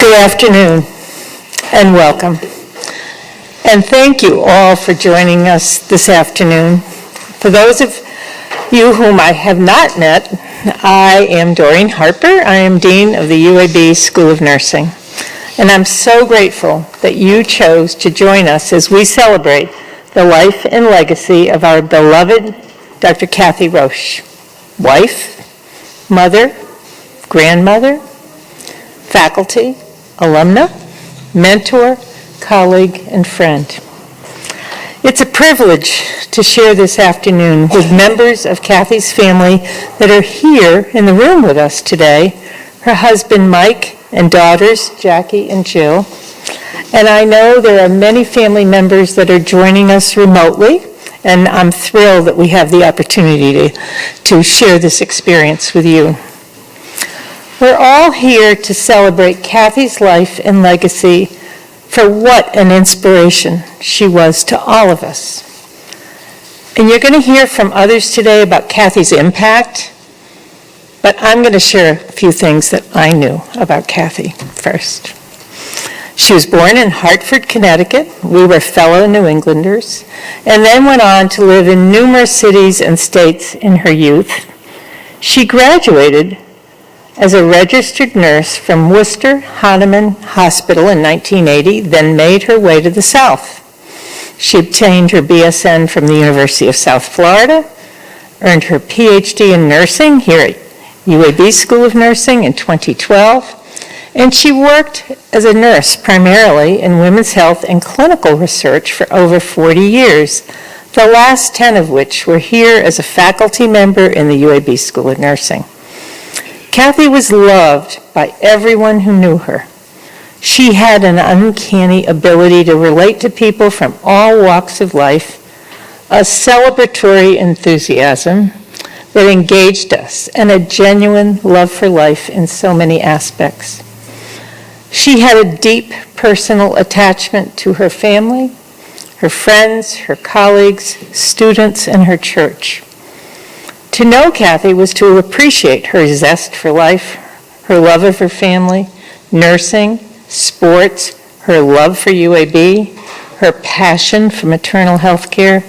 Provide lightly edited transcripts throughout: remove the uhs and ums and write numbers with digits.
Good afternoon and welcome. And thank you all for joining us this afternoon. For those of you whom I have not met, I am Doreen Harper. I am Dean of the UAB School of Nursing. And I'm so grateful that you chose to join us as we celebrate the life and legacy of our beloved Dr. Cathy Roche, wife, mother, grandmother, faculty, alumna, mentor, colleague, and friend. It's a privilege to share this afternoon with members of Cathy's family that are here in the room with us today, her husband Mike and daughters Jackie and Jill. And I know there are many family members that are joining us remotely, and I'm thrilled that we have the opportunity to share this experience with you. We're all here to celebrate Cathy's life and legacy for what an inspiration she was to all of us. And you're going to hear from others today about Cathy's impact, but I'm going to share a few things that I knew about Cathy first. She was born in Hartford, Connecticut. We were fellow New Englanders, and then went on to live in numerous cities and states in her youth. She graduated as a registered nurse from Worcester Hahnemann Hospital in 1980, then made her way to the South. She obtained her BSN from the University of South Florida, earned her PhD in nursing here at UAB School of Nursing in 2012, and she worked as a nurse primarily in women's health and clinical research for over 40 years, the last 10 of which were here as a faculty member in the UAB School of Nursing. Cathy was loved by everyone who knew her. She had an uncanny ability to relate to people from all walks of life, a celebratory enthusiasm that engaged us, and a genuine love for life in so many aspects. She had a deep personal attachment to her family, her friends, her colleagues, students, and her church. To know Cathy was to appreciate her zest for life, her love of her family, nursing, sports, her love for UAB, her passion for maternal health care,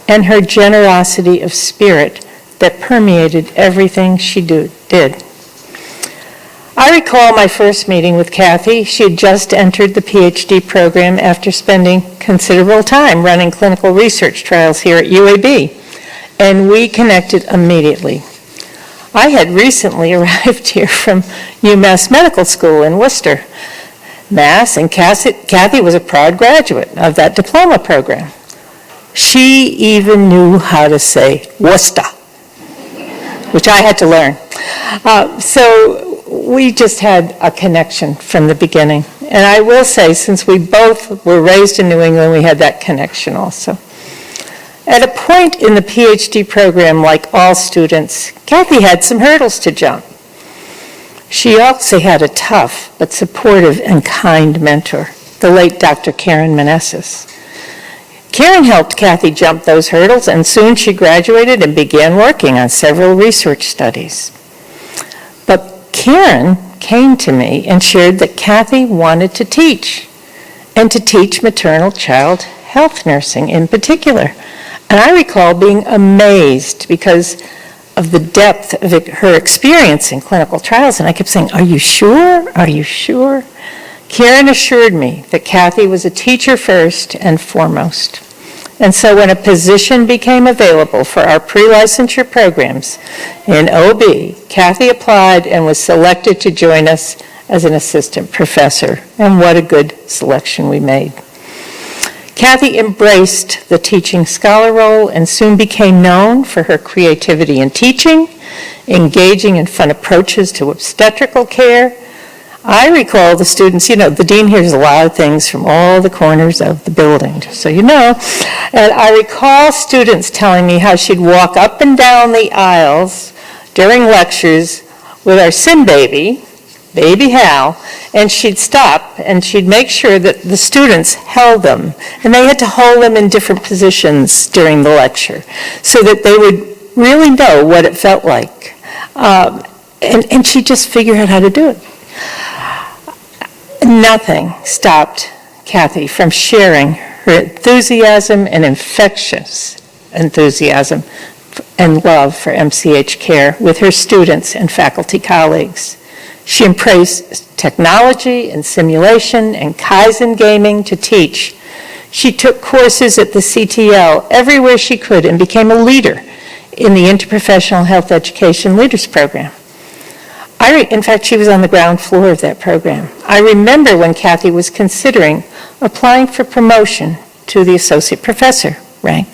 and her generosity of spirit that permeated everything she did. I recall my first meeting with Cathy. She had just entered the PhD program after spending considerable time running clinical research trials here at UAB. And we connected immediately. I had recently arrived here from UMass Medical School in Worcester, Mass, and Cathy was a proud graduate of that diploma program. She even knew how to say Worcester, which I had to learn. So we just had a connection from the beginning. And I will say, since we both were raised in New England, we had that connection also. At a point in the PhD program, like all students, Cathy had some hurdles to jump. She also had a tough but supportive and kind mentor, the late Dr. Karen Meneses. Karen helped Cathy jump those hurdles, and soon she graduated and began working on several research studies. But Karen came to me and shared that Cathy wanted to teach, and to teach maternal child health nursing in particular. And I recall being amazed because of the depth of her experience in clinical trials. And I kept saying, "Are you sure? Are you sure?" Karen assured me that Cathy was a teacher first and foremost. And so when a position became available for our pre-licensure programs in OB, Cathy applied and was selected to join us as an assistant professor. And what a good selection we made. Cathy embraced the teaching scholar role and soon became known for her creativity in teaching, engaging in fun approaches to obstetrical care. I recall the students, the dean hears a lot of things from all the corners of the building, just so you know. And I recall students telling me how she'd walk up and down the aisles during lectures with our sim baby Hal, and she'd stop and she'd make sure that the students held them. And they had to hold them in different positions during the lecture so that they would really know what it felt like. And she just figured out how to do it. Nothing stopped Cathy from sharing her enthusiasm and infectious enthusiasm and love for MCH care with her students and faculty colleagues. She embraced technology and simulation and Kaizen gaming to teach. She took courses at the CTL everywhere she could and became a leader in the Interprofessional Health Education Leaders Program. In fact, she was on the ground floor of that program. I remember when Cathy was considering applying for promotion to the associate professor rank.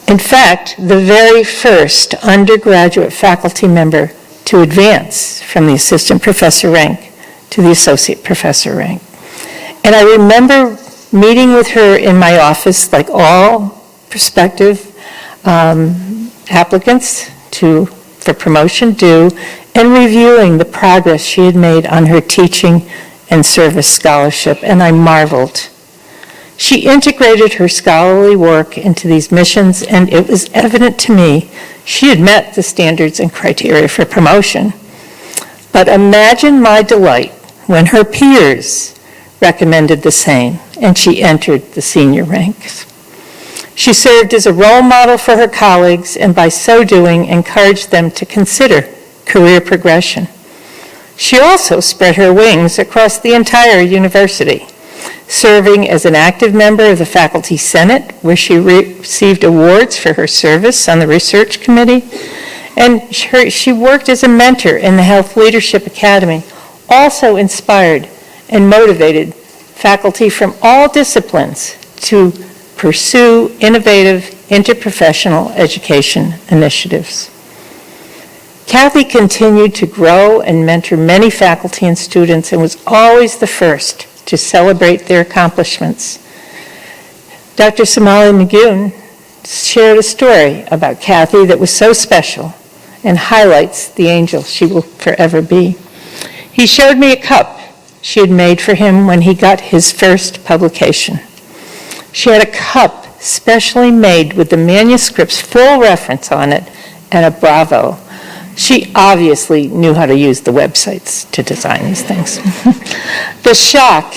In fact, the very first undergraduate faculty member to advance from the assistant professor rank to the associate professor rank. And I remember meeting with her in my office, like all prospective applicants for promotion do, and reviewing the progress she had made on her teaching and service scholarship, and I marveled. She integrated her scholarly work into these missions, and it was evident to me she had met the standards and criteria for promotion. But imagine my delight when her peers recommended the same, and she entered the senior ranks. She served as a role model for her colleagues, and by so doing, encouraged them to consider career progression. She also spread her wings across the entire university, serving as an active member of the Faculty Senate, where she received awards for her service on the research committee, and she worked as a mentor in the Health Leadership Academy, also inspired and motivated faculty from all disciplines to pursue innovative interprofessional education initiatives. Cathy continued to grow and mentor many faculty and students and was always the first to celebrate their accomplishments. Dr. Somali Magoon shared a story about Cathy that was so special and highlights the angel she will forever be. He showed me a cup she had made for him when he got his first publication. She had a cup specially made with the manuscript's full reference on it and a bravo. She obviously knew how to use the websites to design these things. The shock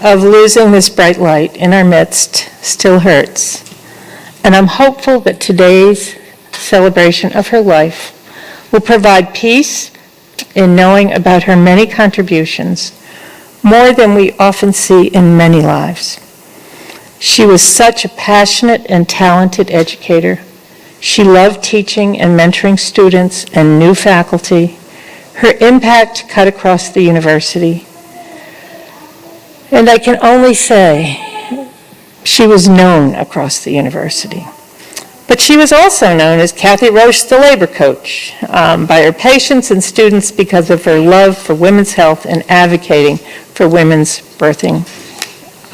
of losing this bright light in our midst still hurts. And I'm hopeful that today's celebration of her life will provide peace in knowing about her many contributions, more than we often see in many lives. She was such a passionate and talented educator. She loved teaching and mentoring students and new faculty. Her impact cut across the university. And I can only say she was known across the university. But she was also known as Cathy Roche, the labor coach, by her patients and students because of her love for women's health and advocating for women's birthing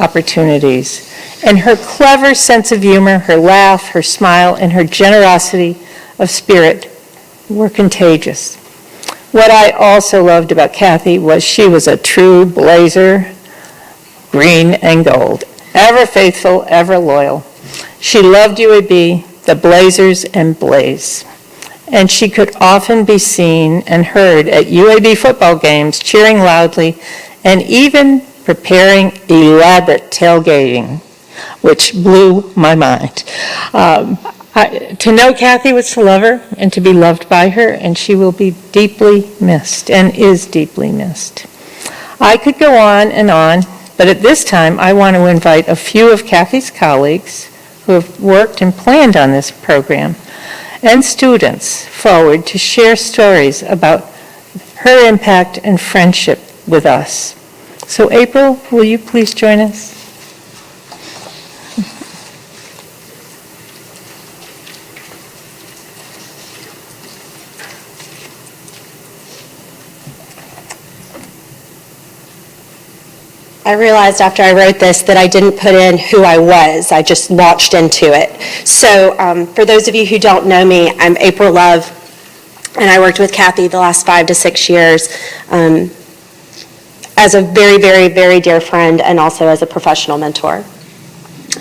opportunities. And her clever sense of humor, her laugh, her smile, and her generosity of spirit were contagious. What I also loved about Cathy was she was a true blazer, green and gold, ever faithful, ever loyal. She loved UAB, the Blazers, and Blaze. And she could often be seen and heard at UAB football games, cheering loudly, and even preparing elaborate tailgating, which blew my mind. To know Cathy was to love her and to be loved by her, and she will be deeply missed and is deeply missed. I could go on, but at this time I want to invite a few of Cathy's colleagues who have worked and planned on this program and students forward to share stories about her impact and friendship with us. So April, will you please join us? I realized after I wrote this that I didn't put in who I was. I just launched into it. So for those of you who don't know me, I'm April Love, and I worked with Cathy the last 5 to 6 years as a very, very, very dear friend and also as a professional mentor.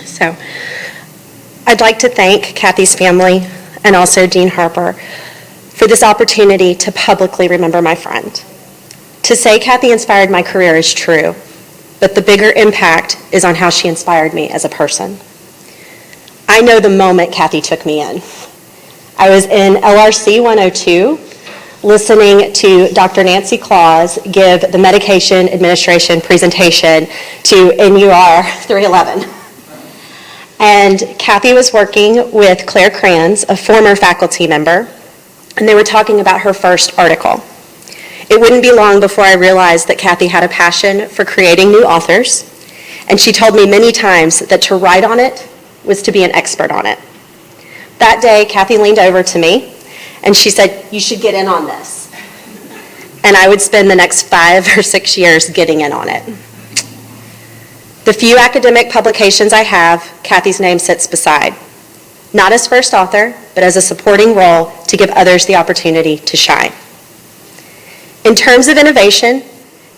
So I'd like to thank Cathy's family and also Dean Harper for this opportunity to publicly remember my friend. To say Cathy inspired my career is true, but the bigger impact is on how she inspired me as a person. I know the moment Cathy took me in. I was in LRC 102, listening to Dr. Nancy Claus give the medication administration presentation to NUR 311. And Cathy was working with Claire Kranz, a former faculty member, and they were talking about her first article. It wouldn't be long before I realized that Cathy had a passion for creating new authors, and she told me many times that to write on it was to be an expert on it. That day, Cathy leaned over to me, and she said, "You should get in on this." And I would spend the next 5 or 6 years getting in on it. The few academic publications I have, Cathy's name sits beside. Not as first author, but as a supporting role to give others the opportunity to shine. In terms of innovation,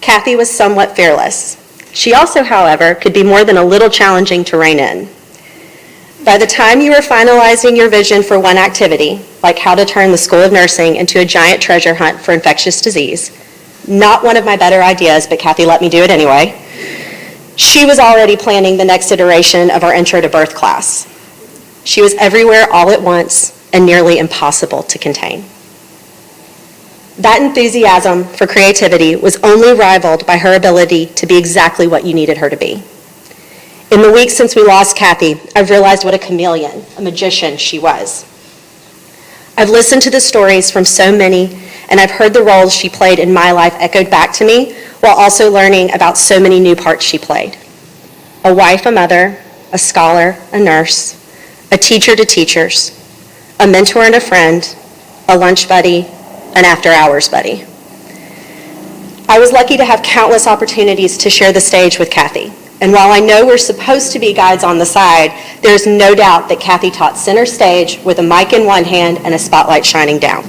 Cathy was somewhat fearless. She also, however, could be more than a little challenging to rein in. By the time you were finalizing your vision for one activity, like how to turn the School of Nursing into a giant treasure hunt for infectious disease, not one of my better ideas, but Cathy let me do it anyway, she was already planning the next iteration of our Intro to Birth class. She was everywhere all at once and nearly impossible to contain. That enthusiasm for creativity was only rivaled by her ability to be exactly what you needed her to be. In the weeks since we lost Cathy, I've realized what a chameleon, a magician she was. I've listened to the stories from so many, and I've heard the roles she played in my life echoed back to me, while also learning about so many new parts she played. A wife, a mother, a scholar, a nurse, a teacher to teachers, a mentor and a friend, a lunch buddy, an after-hours buddy. I was lucky to have countless opportunities to share the stage with Cathy. And while I know we're supposed to be guides on the side, there's no doubt that Cathy taught center stage with a mic in one hand and a spotlight shining down.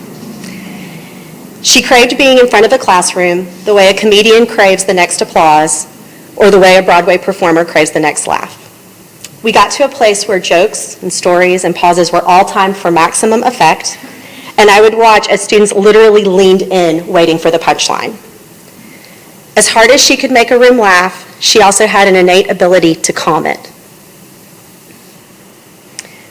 She craved being in front of a classroom the way a comedian craves the next applause, or the way a Broadway performer craves the next laugh. We got to a place where jokes and stories and pauses were all timed for maximum effect, and I would watch as students literally leaned in waiting for the punchline. As hard as she could make a room laugh, she also had an innate ability to calm it.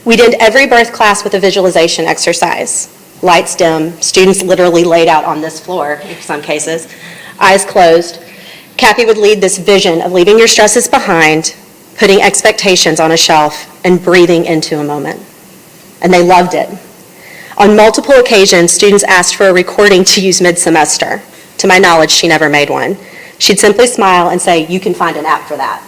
We'd end every birth class with a visualization exercise. Lights dim, students literally laid out on this floor in some cases, eyes closed. Cathy would lead this vision of leaving your stresses behind, putting expectations on a shelf, and breathing into a moment. And they loved it. On multiple occasions, students asked for a recording to use mid-semester. To my knowledge, she never made one. She'd simply smile and say, "You can find an app for that."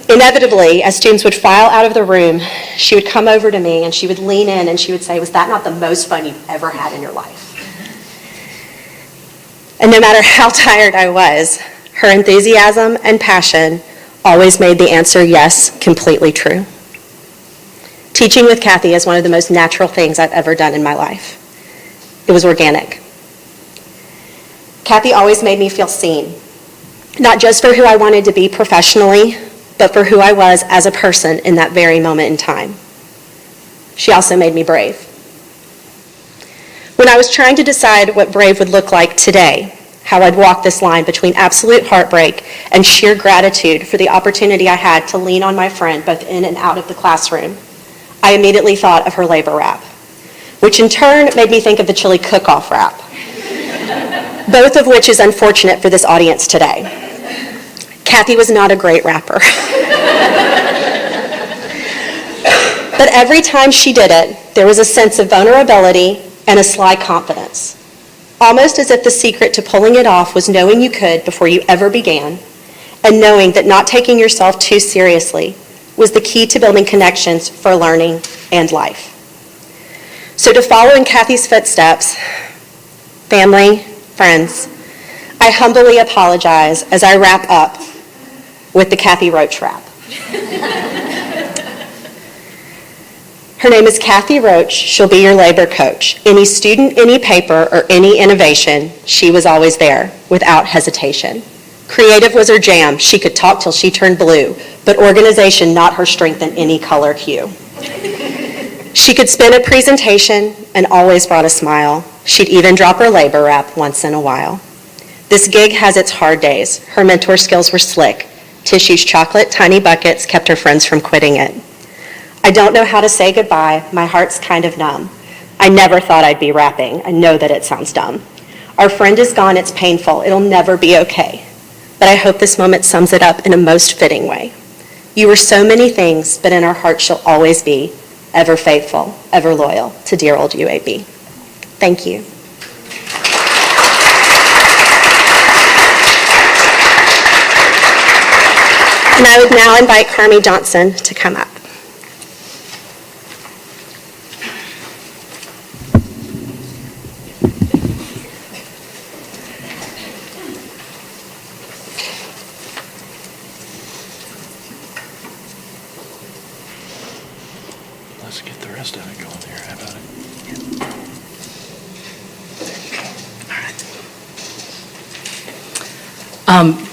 Inevitably, as students would file out of the room, she would come over to me and she would lean in and she would say, "Was that not the most fun you've ever had in your life?" And no matter how tired I was, her enthusiasm and passion always made the answer yes completely true. Teaching with Cathy is one of the most natural things I've ever done in my life. It was organic. Cathy always made me feel seen, not just for who I wanted to be professionally, but for who I was as a person in that very moment in time. She also made me brave. When I was trying to decide what brave would look like today, how I'd walk this line between absolute heartbreak and sheer gratitude for the opportunity I had to lean on my friend both in and out of the classroom, I immediately thought of her labor rap, which in turn made me think of the chili cook-off rap, both of which is unfortunate for this audience today. Cathy was not a great rapper. But every time she did it, there was a sense of vulnerability and a sly confidence, almost as if the secret to pulling it off was knowing you could before you ever began, and knowing that not taking yourself too seriously was the key to building connections for learning and life. So to follow in Cathy's footsteps, family, friends, I humbly apologize as I wrap up with the Cathy Roche rap. Her name is Cathy Roche. She'll be your labor coach. Any student, any paper, or any innovation, she was always there without hesitation. Creative was her jam. She could talk till she turned blue, but organization not her strength in any color hue. She could spin a presentation and always brought a smile. She'd even drop her labor rep once in a while. This gig has its hard days. Her mentor skills were slick. Tissues, chocolate, tiny buckets kept her friends from quitting it. I don't know how to say goodbye. My heart's kind of numb. I never thought I'd be rapping. I know that it sounds dumb. Our friend is gone. It's painful. It'll never be okay. But I hope this moment sums it up in a most fitting way. You were so many things, but in our hearts she'll always be ever faithful, ever loyal to dear old UAB. Thank you. And I would now invite Carmi Johnson to come up. Let's get the rest of it going here. How about it?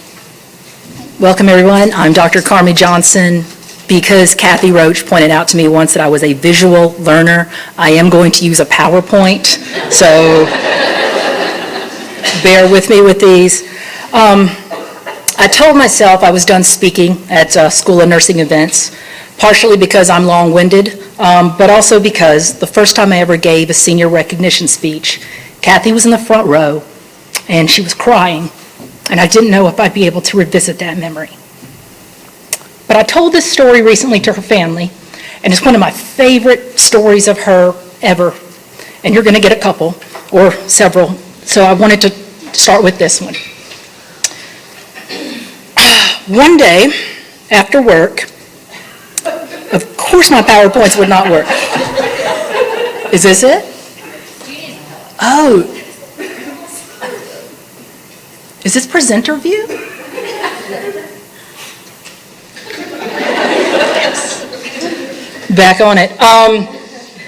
Welcome, everyone. I'm Dr. Carmi Johnson. Because Cathy Roche pointed out to me once that I was a visual learner, I am going to use a PowerPoint, so bear with me with these. I told myself I was done speaking at School of Nursing events, partially because I'm long-winded, but also because the first time I ever gave a senior recognition speech, Cathy was in the front row, and she was crying, and I didn't know if I'd be able to revisit that memory. But I told this story recently to her family, and it's one of my favorite stories of her ever, and you're going to get a couple, or several, so I wanted to start with this one. One day, after work, of course my PowerPoints would not work. Is this it? Oh. Is this presenter view? Back on it.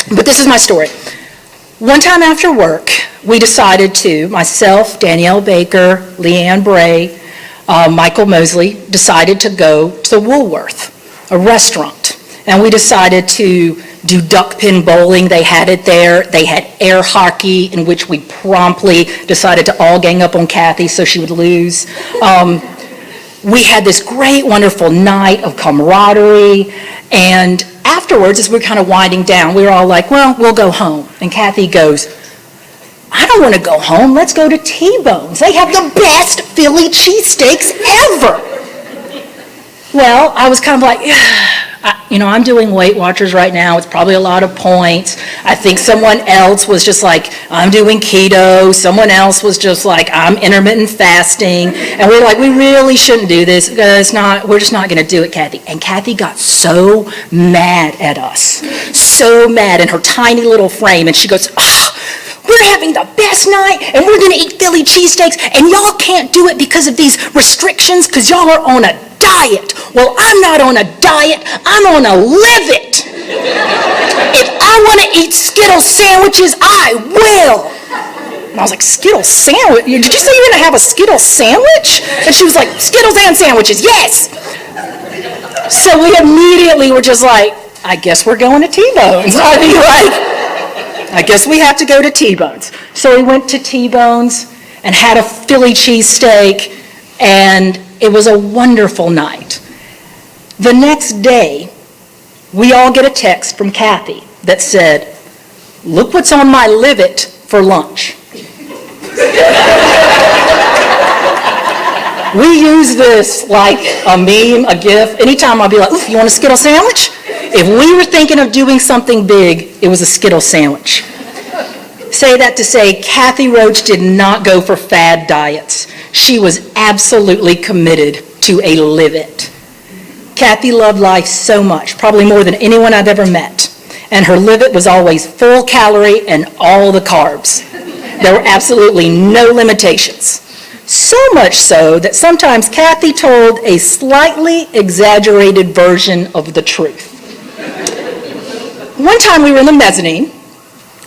But this is my story. One time after work, we decided to, myself, Danielle Baker, Leanne Bray, Michael Mosley, decided to go to Woolworth, a restaurant. And we decided to do duck pin bowling. They had it there. They had air hockey, in which we promptly decided to all gang up on Cathy so she would lose. We had this great, wonderful night of camaraderie. And afterwards, as we were kind of winding down, we were all like, well, we'll go home. And Cathy goes, I don't want to go home. Let's go to T-Bones. They have the best Philly cheesesteaks ever. Well, I was kind of like, I'm doing Weight Watchers right now. It's probably a lot of points. I think someone else was just like, I'm doing keto. Someone else was just like, I'm intermittent fasting. And we were like, we really shouldn't do this. We're just not going to do it, Cathy. And Cathy got so mad at us. So mad in her tiny little frame. And she goes, we're having the best night, and we're going to eat Philly cheesesteaks, and y'all can't do it because of these restrictions, because y'all are on a diet. Well, I'm not on a diet. I'm on a live it. If I want to eat Skittles sandwiches, I will. And I was like, Skittles sandwich? Did you say you're going to have a Skittles sandwich? And she was like, Skittles and sandwiches, yes. So we immediately were just like, I guess we're going to T-Bones. I guess we have to go to T-Bones. So we went to T-Bones and had a Philly cheesesteak, and it was a wonderful night. The next day, we all get a text from Cathy that said, look what's on my Live It for lunch. We use this like a meme, a GIF. Anytime I'll be like, oof, you want a Skittle sandwich? If we were thinking of doing something big, it was a Skittle sandwich. Say that to say, Cathy Roche did not go for fad diets. She was absolutely committed to a Live It. Cathy loved life so much, probably more than anyone I've ever met. And her Live It was always full calorie and all the carbs. There were absolutely no limitations. So much so that sometimes Cathy told a slightly exaggerated version of the truth. One time we were in the mezzanine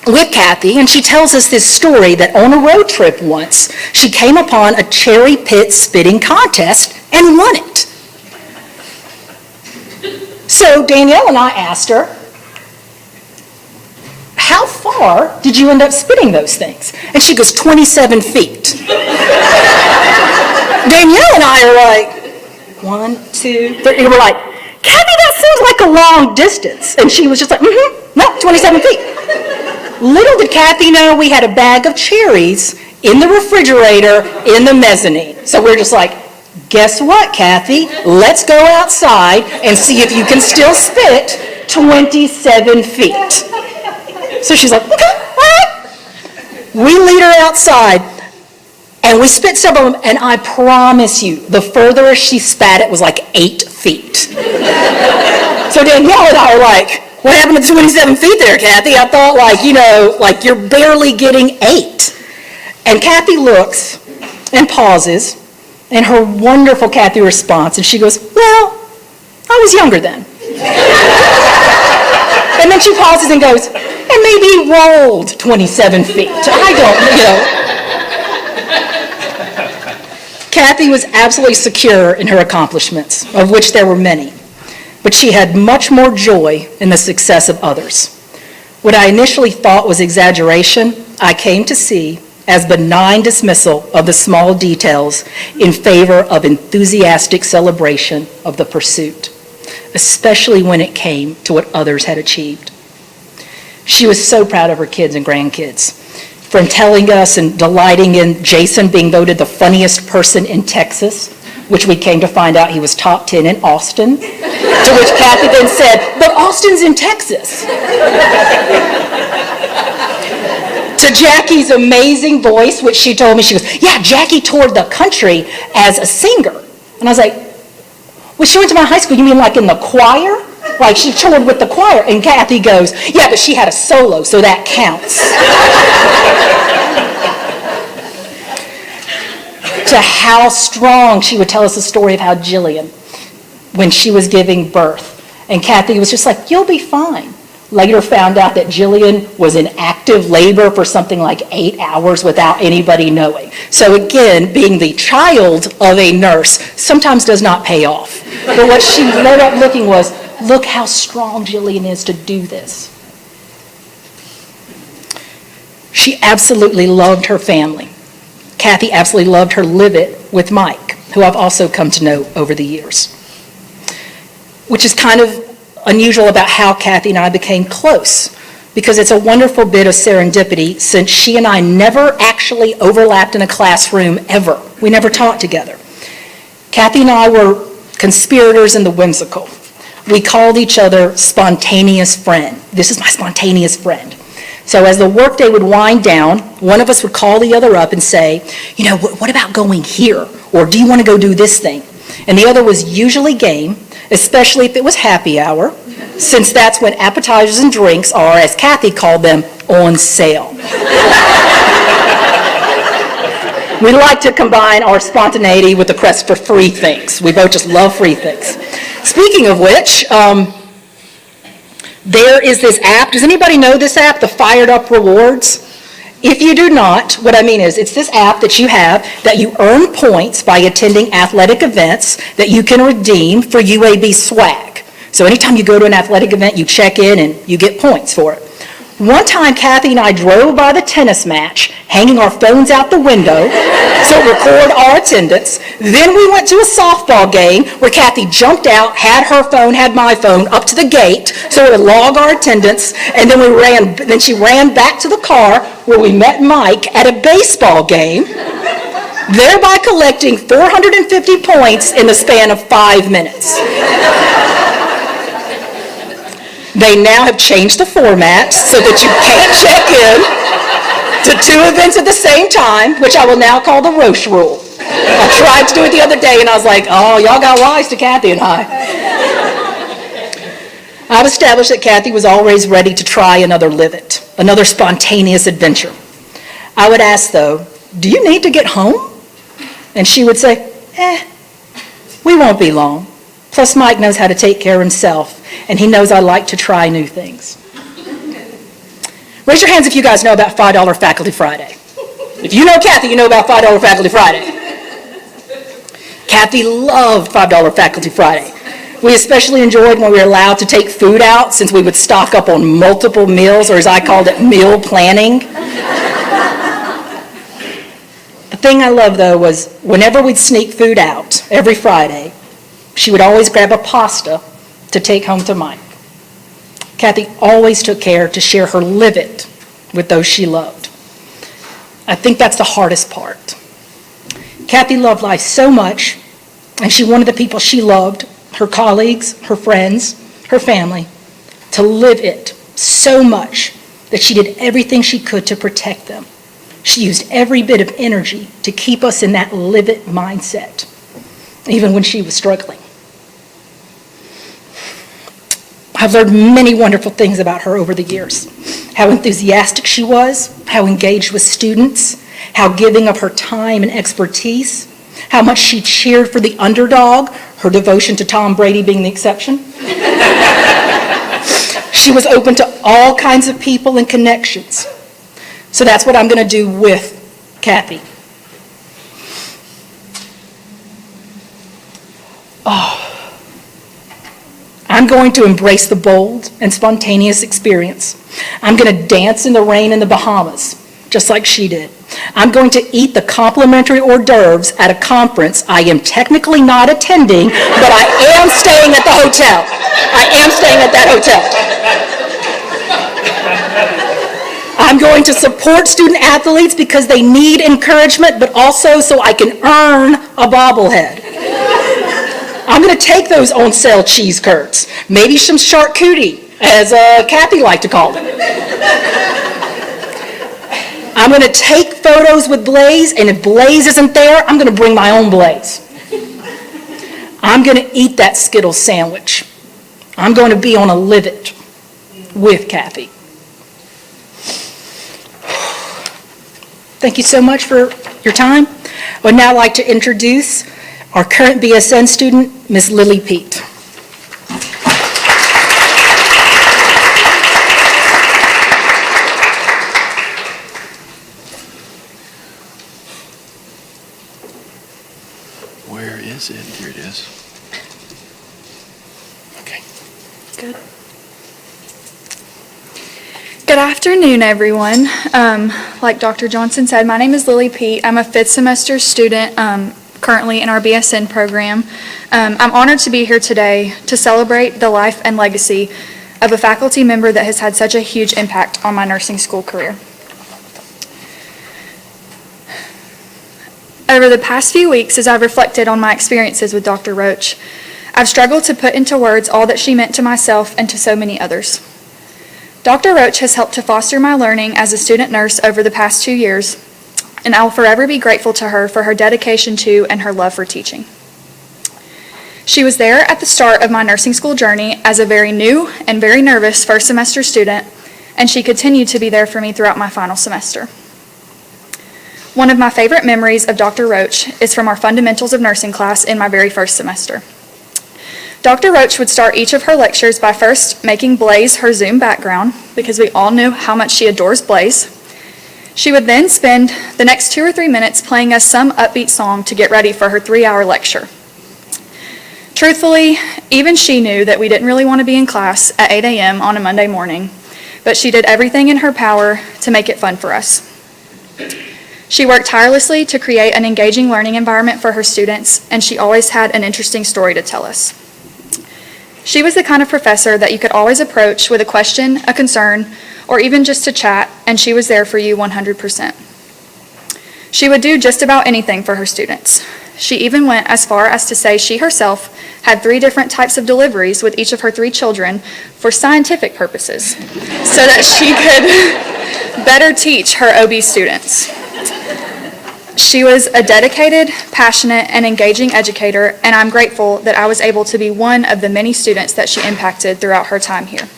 with Cathy, and she tells us this story that on a road trip once, she came upon a cherry pit spitting contest and won it. So Danielle and I asked her, how far did you end up spitting those things? And she goes, 27 feet. Danielle and I are like, 1, 2, 3. And we're like, Cathy, that seems like a long distance. And she was just like, no, 27 feet. Little did Cathy know we had a bag of cherries in the refrigerator in the mezzanine. So we're just like, guess what, Cathy? Let's go outside and see if you can still spit 27 feet. So she's like, okay, all right. We lead her outside, and we spit several of them, and I promise you, the further she spat, it was like 8 feet. So Danielle and I are like, what happened to the 27 feet there, Cathy? I thought, like you're barely getting 8. And Cathy looks and pauses, and her wonderful Cathy response, and she goes, well, I was younger then. And then she pauses and goes, and maybe rolled 27 feet. I don't. Cathy was absolutely secure in her accomplishments, of which there were many, but she had much more joy in the success of others. What I initially thought was exaggeration, I came to see as benign dismissal of the small details in favor of enthusiastic celebration of the pursuit, especially when it came to what others had achieved. She was so proud of her kids and grandkids, from telling us and delighting in Jason being voted the funniest person in Texas, which we came to find out he was top 10 in Austin, to which Cathy then said, but Austin's in Texas. To Jackie's amazing voice, which she told me, she goes, yeah, Jackie toured the country as a singer. And I was like, when she went to my high school, you mean like in the choir? Like she toured with the choir. And Cathy goes, yeah, but she had a solo, so that counts. To how strong, she would tell us the story of how Jillian, when she was giving birth, and Cathy was just like, you'll be fine. Later found out that Jillian was in active labor for something like 8 hours without anybody knowing. So again, being the child of a nurse sometimes does not pay off. But what she ended up looking was, look how strong Jillian is to do this. She absolutely loved her family. Cathy absolutely loved her live-it with Mike, who I've also come to know over the years. Which is kind of unusual about how Cathy and I became close, because it's a wonderful bit of serendipity since she and I never actually overlapped in a classroom ever. We never taught together. Cathy and I were conspirators in the whimsical. We called each other spontaneous friend. This is my spontaneous friend. So as the workday would wind down, one of us would call the other up and say, what about going here? Or do you want to go do this thing? And the other was usually game, especially if it was happy hour, since that's when appetizers and drinks are, as Cathy called them, on sale. We like to combine our spontaneity with the quest for free things. We both just love free things. Speaking of which, there is this app. Does anybody know this app, the Fired Up Rewards? If you do not, what I mean is it's this app that you have that you earn points by attending athletic events that you can redeem for UAB swag. So anytime you go to an athletic event, you check in and you get points for it. One time, Cathy and I drove by the tennis match, hanging our phones out the window to record our attendance. Then we went to a softball game where Cathy jumped out, had her phone, had my phone, up to the gate so it would log our attendance. And then she ran back to the car where we met Mike at a baseball game, thereby collecting 450 points in the span of 5 minutes. They now have changed the format so that you can't check in to 2 events at the same time, which I will now call the Roche rule. I tried to do it the other day, and I was like, oh, y'all got wise to Cathy and I. I've established that Cathy was always ready to try another live-it, another spontaneous adventure. I would ask, though, do you need to get home? And she would say, we won't be long. Plus, Mike knows how to take care of himself, and he knows I like to try new things. Raise your hands if you guys know about $5 Faculty Friday. If you know Cathy, you know about $5 Faculty Friday. Cathy loved $5 Faculty Friday. We especially enjoyed when we were allowed to take food out, since we would stock up on multiple meals, or as I called it, meal planning. The thing I loved, though, was whenever we'd sneak food out every Friday, she would always grab a pasta to take home to Mike. Cathy always took care to share her livet with those she loved. I think that's the hardest part. Cathy loved life so much, and she wanted the people she loved, her colleagues, her friends, her family, to live it so much that she did everything she could to protect them. She used every bit of energy to keep us in that live it mindset, even when she was struggling. I've learned many wonderful things about her over the years. How enthusiastic she was, how engaged with students, how giving of her time and expertise, how much she cheered for the underdog, her devotion to Tom Brady being the exception. She was open to all kinds of people and connections. So that's what I'm going to do with Cathy. I'm going to embrace the bold and spontaneous experience. I'm going to dance in the rain in the Bahamas, just like she did. I'm going to eat the complimentary hors d'oeuvres at a conference I am technically not attending, but I am staying at the hotel. I am staying at that hotel. I'm going to support student athletes because they need encouragement, but also so I can earn a bobblehead. I'm going to take those on-sale cheese curds, maybe some charcuterie, as Cathy liked to call them. I'm going to take photos with Blaze, and if Blaze isn't there, I'm going to bring my own Blaze. I'm going to eat that Skittles sandwich. I'm going to be on a live it with Cathy. Thank you so much for your time. I would now like to introduce our current BSN student, Ms. Lily Pete. Where is it? Here it is. Okay. Good. Good afternoon, everyone. Like Dr. Johnson said, my name is Lily Pete. I'm a fifth semester student currently in our BSN program. I'm honored to be here today to celebrate the life and legacy of a faculty member that has had such a huge impact on my nursing school career. Over the past few weeks, as I've reflected on my experiences with Dr. Roche, I've struggled to put into words all that she meant to myself and to so many others. Dr. Roche has helped to foster my learning as a student nurse over the past 2 years, and I will forever be grateful to her for her dedication to and her love for teaching. She was there at the start of my nursing school journey as a very new and very nervous first semester student, and she continued to be there for me throughout my final semester. One of my favorite memories of Dr. Roche is from our Fundamentals of Nursing class in my very first semester. Dr. Roche would start each of her lectures by first making Blaze her Zoom background, because we all knew how much she adores Blaze. She would then spend the next 2 or 3 minutes playing us some upbeat song to get ready for her 3-hour lecture. Truthfully, even she knew that we didn't really want to be in class at 8 a.m. on a Monday morning, but she did everything in her power to make it fun for us. She worked tirelessly to create an engaging learning environment for her students, and she always had an interesting story to tell us. She was the kind of professor that you could always approach with a question, a concern, or even just to chat, and she was there for you 100%. She would do just about anything for her students. She even went as far as to say she herself had 3 different types of deliveries with each of her 3 children for scientific purposes, so that she could better teach her OB students. She was a dedicated, passionate, and engaging educator, and I'm grateful that I was able to be one of the many students that she impacted throughout her time here.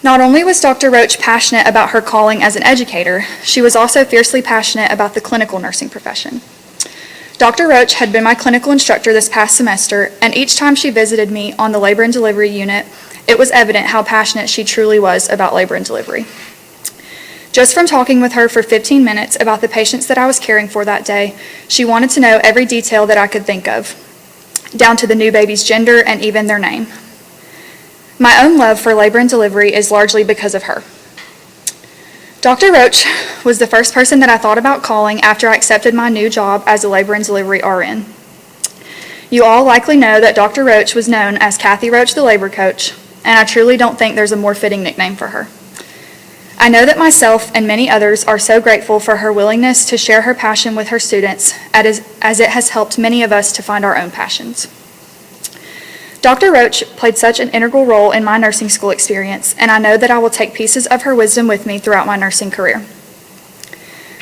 Not only was Dr. Roche passionate about her calling as an educator, she was also fiercely passionate about the clinical nursing profession. Dr. Roche had been my clinical instructor this past semester, and each time she visited me on the labor and delivery unit, it was evident how passionate she truly was about labor and delivery. Just from talking with her for 15 minutes about the patients that I was caring for that day, she wanted to know every detail that I could think of. down to the new baby's gender and even their name. My own love for labor and delivery is largely because of her. Dr. Roche was the first person that I thought about calling after I accepted my new job as a labor and delivery RN. You all likely know that Dr. Roche was known as Cathy Roche, the labor coach, and I truly don't think there's a more fitting nickname for her. I know that myself and many others are so grateful for her willingness to share her passion with her students, as it has helped many of us to find our own passions. Dr. Roche played such an integral role in my nursing school experience, and I know that I will take pieces of her wisdom with me throughout my nursing career.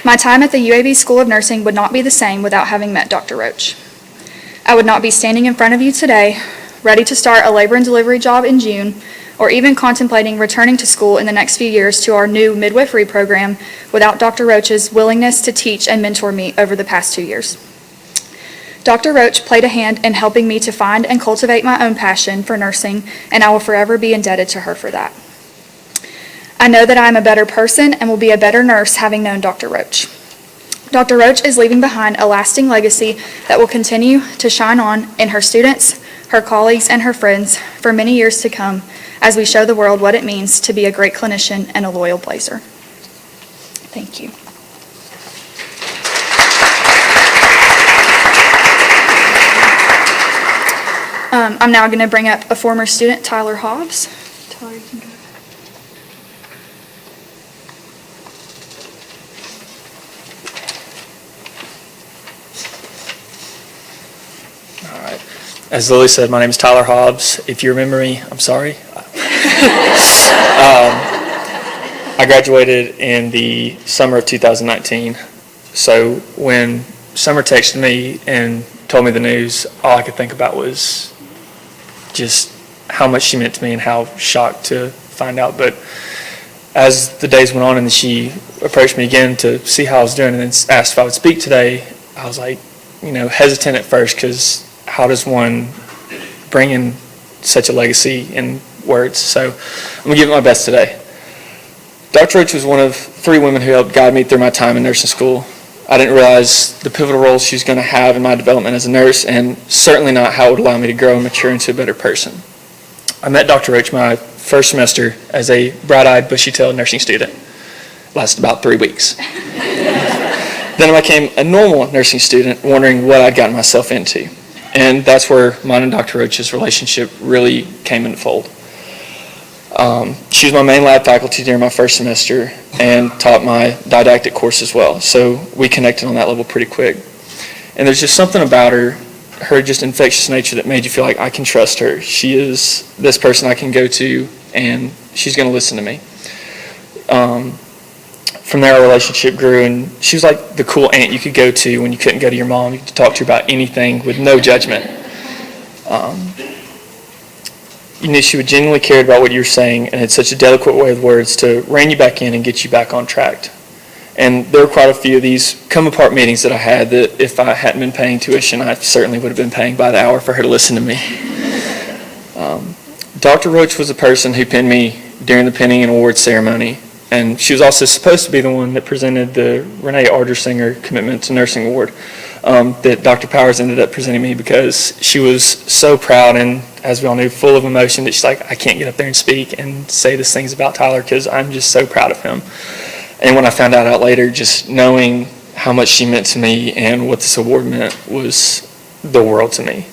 My time at the UAB School of Nursing would not be the same without having met Dr. Roche. I would not be standing in front of you today, ready to start a labor and delivery job in June, or even contemplating returning to school in the next few years to our new midwifery program without Dr. Roche's willingness to teach and mentor me over the past 2 years. Dr. Roche played a hand in helping me to find and cultivate my own passion for nursing, and I will forever be indebted to her for that. I know that I am a better person and will be a better nurse having known Dr. Roche. Dr. Roche is leaving behind a lasting legacy that will continue to shine on in her students, her colleagues, and her friends for many years to come as we show the world what it means to be a great clinician and a loyal blazer. Thank you. I'm now going to bring up a former student, Tyler Hobbs. Tyler, you can go. All right. As Lily said, my name is Tyler Hobbs. If you remember me, I'm sorry. I graduated in the summer of 2019. So when Summer texted me and told me the news, all I could think about was just how much she meant to me and how shocked to find out. But as the days went on and she approached me again to see how I was doing and then asked if I would speak today, I was like, hesitant at first, because how does one bring in such a legacy in words? So I'm going to give it my best today. Dr. Roche was one of 3 women who helped guide me through my time in nursing school. I didn't realize the pivotal role she was going to have in my development as a nurse, and certainly not how it would allow me to grow and mature into a better person. I met Dr. Roche my first semester as a bright-eyed, bushy-tailed nursing student. It lasted about 3 weeks. Then I became a normal nursing student, wondering what I'd gotten myself into. And that's where mine and Dr. Roche's relationship really came into fold. She was my main lab faculty during my first semester and taught my didactic course as well. So we connected on that level pretty quick. And there's just something about her just infectious nature that made you feel like I can trust her. She is this person I can go to and she's going to listen to me. From there, our relationship grew, and she was like the cool aunt you could go to when you couldn't go to your mom. You could talk to her about anything with no judgment. You knew she would genuinely care about what you were saying and had such a delicate way with words to rein you back in and get you back on track. And there were quite a few of these come-apart meetings that I had that if I hadn't been paying tuition, I certainly would have been paying by the hour for her to listen to me. Dr. Roche was the person who pinned me during the pinning and awards ceremony. And she was also supposed to be the one that presented the Renee Ardersinger Commitment to Nursing Award that Dr. Powers ended up presenting me because she was so proud and, as we all knew, full of emotion that she's like, I can't get up there and speak and say these things about Tyler because I'm just so proud of him. And when I found out later, just knowing how much she meant to me and what this award meant was the world to me.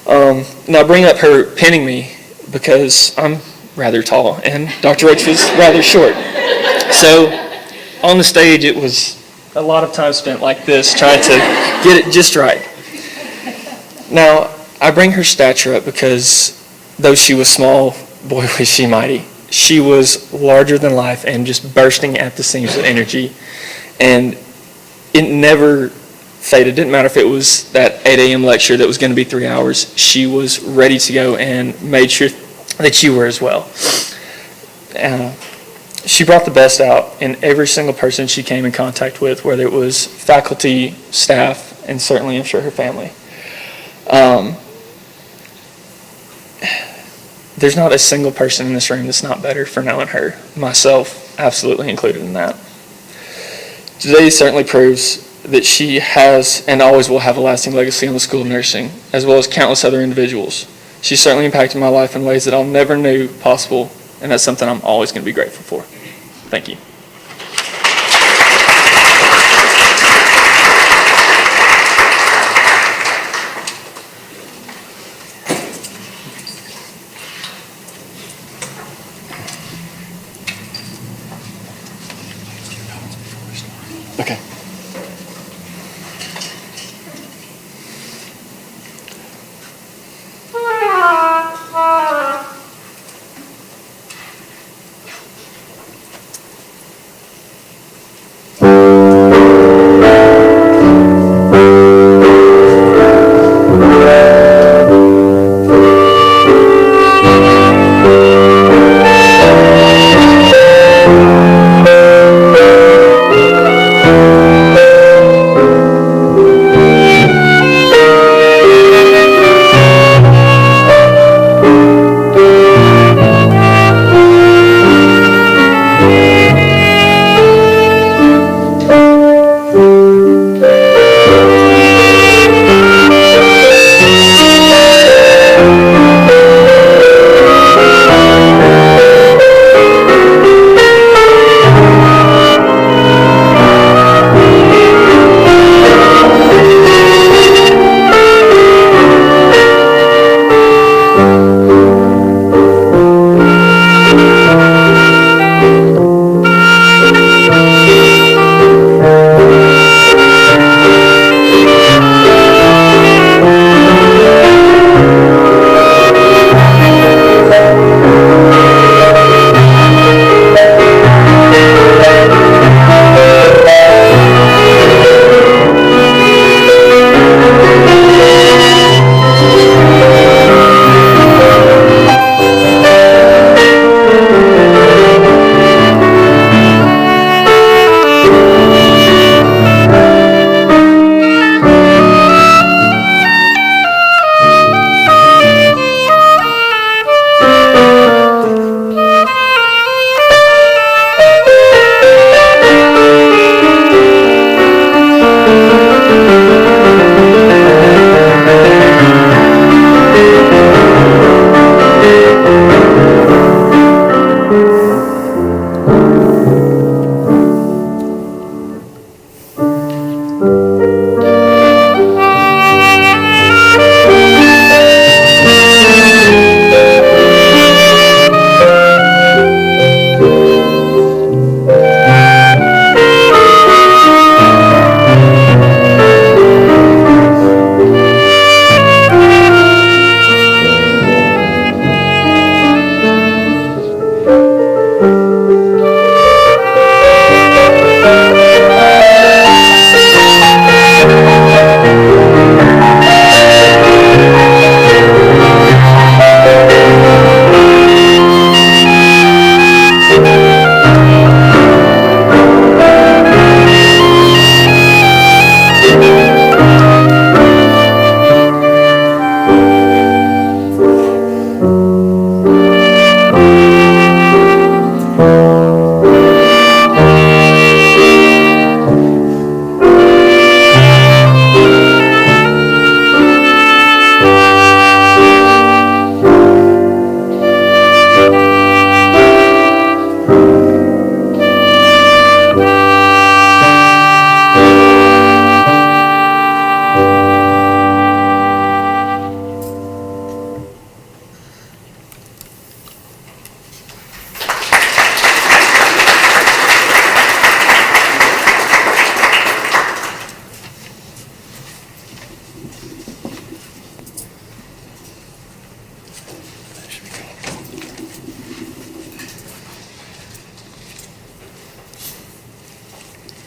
Now I bring up her pinning me because I'm rather tall, and Dr. Roche was rather short. So on the stage, it was a lot of time spent like this, trying to get it just right. Now, I bring her stature up because though she was small, boy was she mighty. She was larger than life and just bursting at the seams with energy. And it never faded. It didn't matter if it was that 8 a.m. lecture that was going to be 3 hours. She was ready to go and made sure that you were as well. She brought the best out in every single person she came in contact with, whether it was faculty, staff, and certainly, I'm sure, her family. There's not a single person in this room that's not better for knowing her, myself absolutely included in that. Today certainly proves that she has and always will have a lasting legacy on the School of Nursing, as well as countless other individuals. She certainly impacted my life in ways that I'll never knew possible, and that's something I'm always going to be grateful for. Thank you. Okay.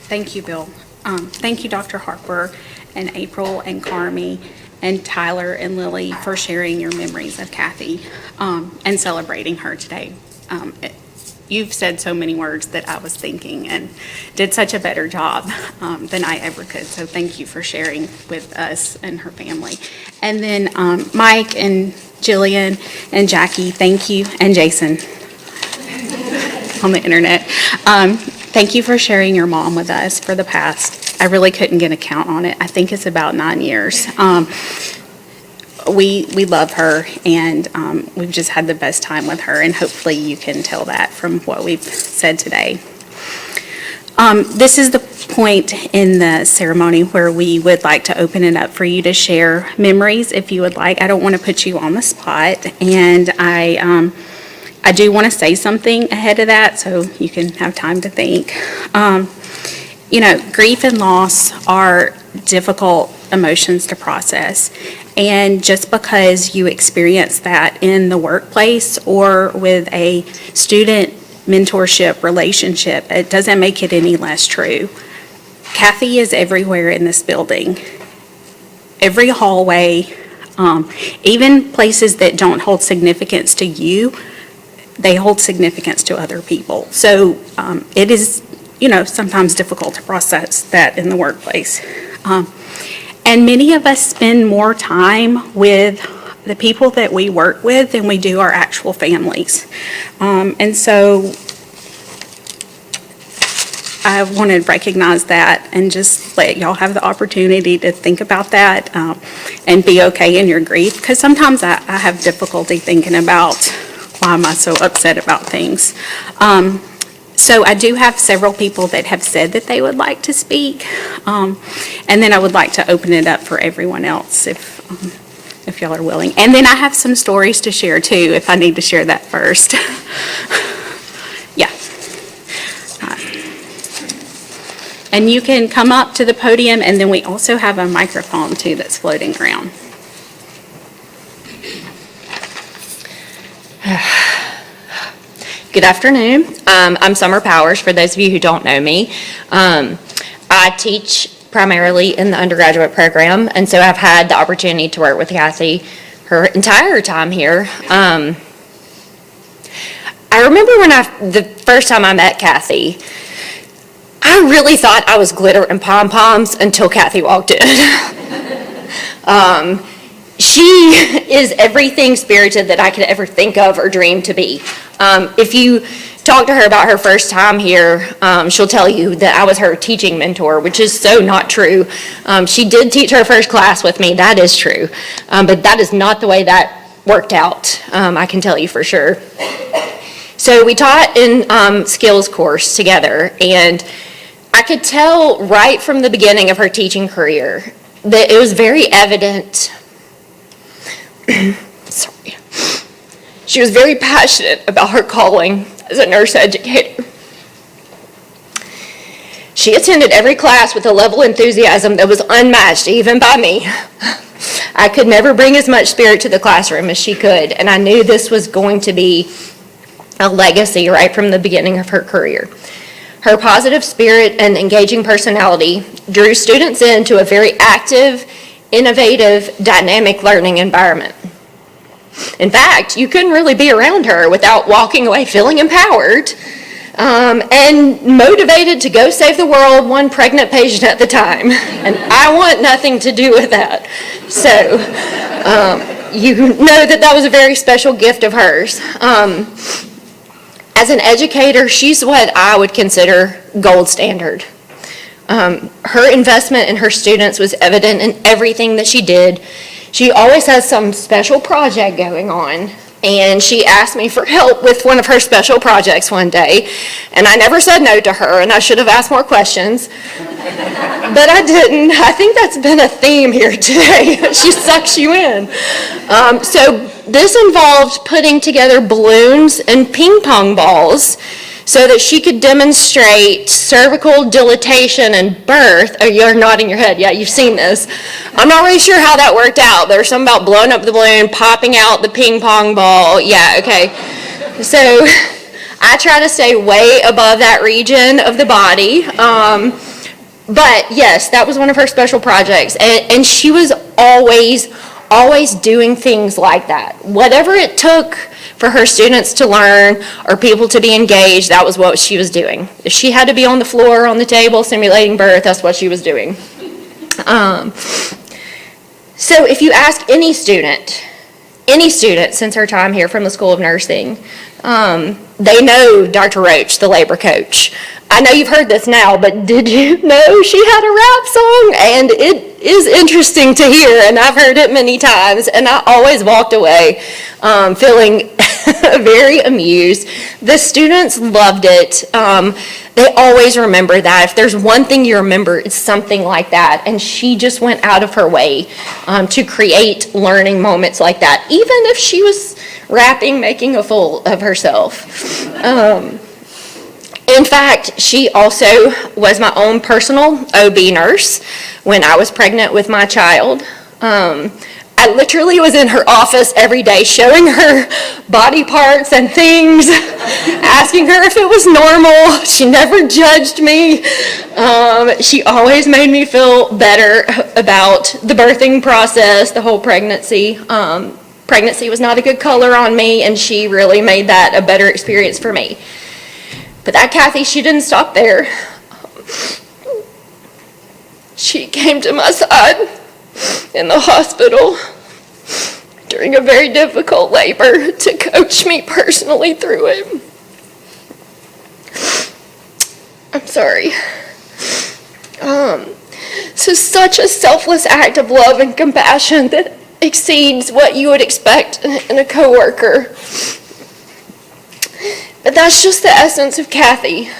Thank you, Bill. Thank you, Dr. Harper and April and Carmi and Tyler and Lily for sharing your memories of Cathy and celebrating her today. You've said so many words that I was thinking and did such a better job than I ever could. So thank you for sharing with us and her family. And then Mike and Jillian and Jackie, thank you, and Jason on the internet. Thank you for sharing your mom with us for the past I really couldn't get a count on it. I think it's about 9 years. We love her, and we've just had the best time with her, and hopefully you can tell that from what we've said today. This is the point in the ceremony where we would like to open it up for you to share memories if you would like. I don't want to put you on the spot, and I do want to say something ahead of that so you can have time to think. Grief and loss are difficult emotions to process, and just because you experience that in the workplace or with a student mentorship relationship, it doesn't make it any less true. Cathy is everywhere in this building. Every hallway, even places that don't hold significance to you, they hold significance to other people. So it is, sometimes difficult to process that in the workplace. And many of us spend more time with the people that we work with than we do our actual families. And so I want to recognize that and just let y'all have the opportunity to think about that and be okay in your grief, because sometimes I have difficulty thinking about why am I so upset about things. So I do have several people that have said that they would like to speak, and then I would like to open it up for everyone else if y'all are willing. And then I have some stories to share too, if I need to share that first. Yeah. And you can come up to the podium, and then we also have a microphone too that's floating around. Good afternoon. I'm Summer Powers, for those of you who don't know me. I teach primarily in the undergraduate program, and so I've had the opportunity to work with Cathy her entire time here. I remember the first time I met Cathy, I really thought I was glitter and pom-poms until Cathy walked in. She is everything spirited that I could ever think of or dream to be. If you talk to her about her first time here, she'll tell you that I was her teaching mentor, which is so not true. She did teach her first class with me, that is true, but that is not the way that worked out, I can tell you for sure. So we taught in skills course together, and I could tell right from the beginning of her teaching career that it was very evident. Sorry. She was very passionate about her calling as a nurse educator. She attended every class with a level of enthusiasm that was unmatched even by me. I could never bring as much spirit to the classroom as she could, and I knew this was going to be a legacy right from the beginning of her career. Her positive spirit and engaging personality drew students into a very active, innovative, dynamic learning environment. In fact, you couldn't really be around her without walking away feeling empowered and motivated to go save the world one pregnant patient at the time. And I want nothing to do with that. So you know that was a very special gift of hers. As an educator, she's what I would consider gold standard. Her investment in her students was evident in everything that she did. She always has some special project going on, and she asked me for help with one of her special projects one day, and I never said no to her, and I should have asked more questions, but I didn't. I think that's been a theme here today. She sucks you in. So this involved putting together balloons and ping pong balls so that she could demonstrate cervical dilatation and birth. Oh, you're nodding your head. Yeah, you've seen this. I'm not really sure how that worked out. There's something about blowing up the balloon, popping out the ping pong ball. Yeah, okay. So I try to stay way above that region of the body. But yes, that was one of her special projects. And she was always doing things like that. Whatever it took for her students to learn or people to be engaged, that was what she was doing. If she had to be on the floor, on the table, simulating birth, that's what she was doing. So if you ask any student since her time here from the School of Nursing, they know Dr. Roche, the labor coach. I know you've heard this now, but did you know she had a rap song? And it is interesting to hear, and I've heard it many times, and I always walked away feeling very amused. The students loved it. They always remember that. If there's one thing you remember, it's something like that. And she just went out of her way to create learning moments like that, even if she was rapping, making a fool of herself. In fact, she also was my own personal OB nurse when I was pregnant with my child. I literally was in her office every day showing her body parts and things, asking her if it was normal. She never judged me. She always made me feel better about the birthing process, the whole pregnancy. Pregnancy was not a good color on me, and she really made that a better experience for me. But that Cathy, she didn't stop there. She came to my side in the hospital during a very difficult labor to coach me personally through it. I'm sorry. So such a selfless act of love and compassion that exceeds what you would expect in a coworker. But that's just the essence of Cathy.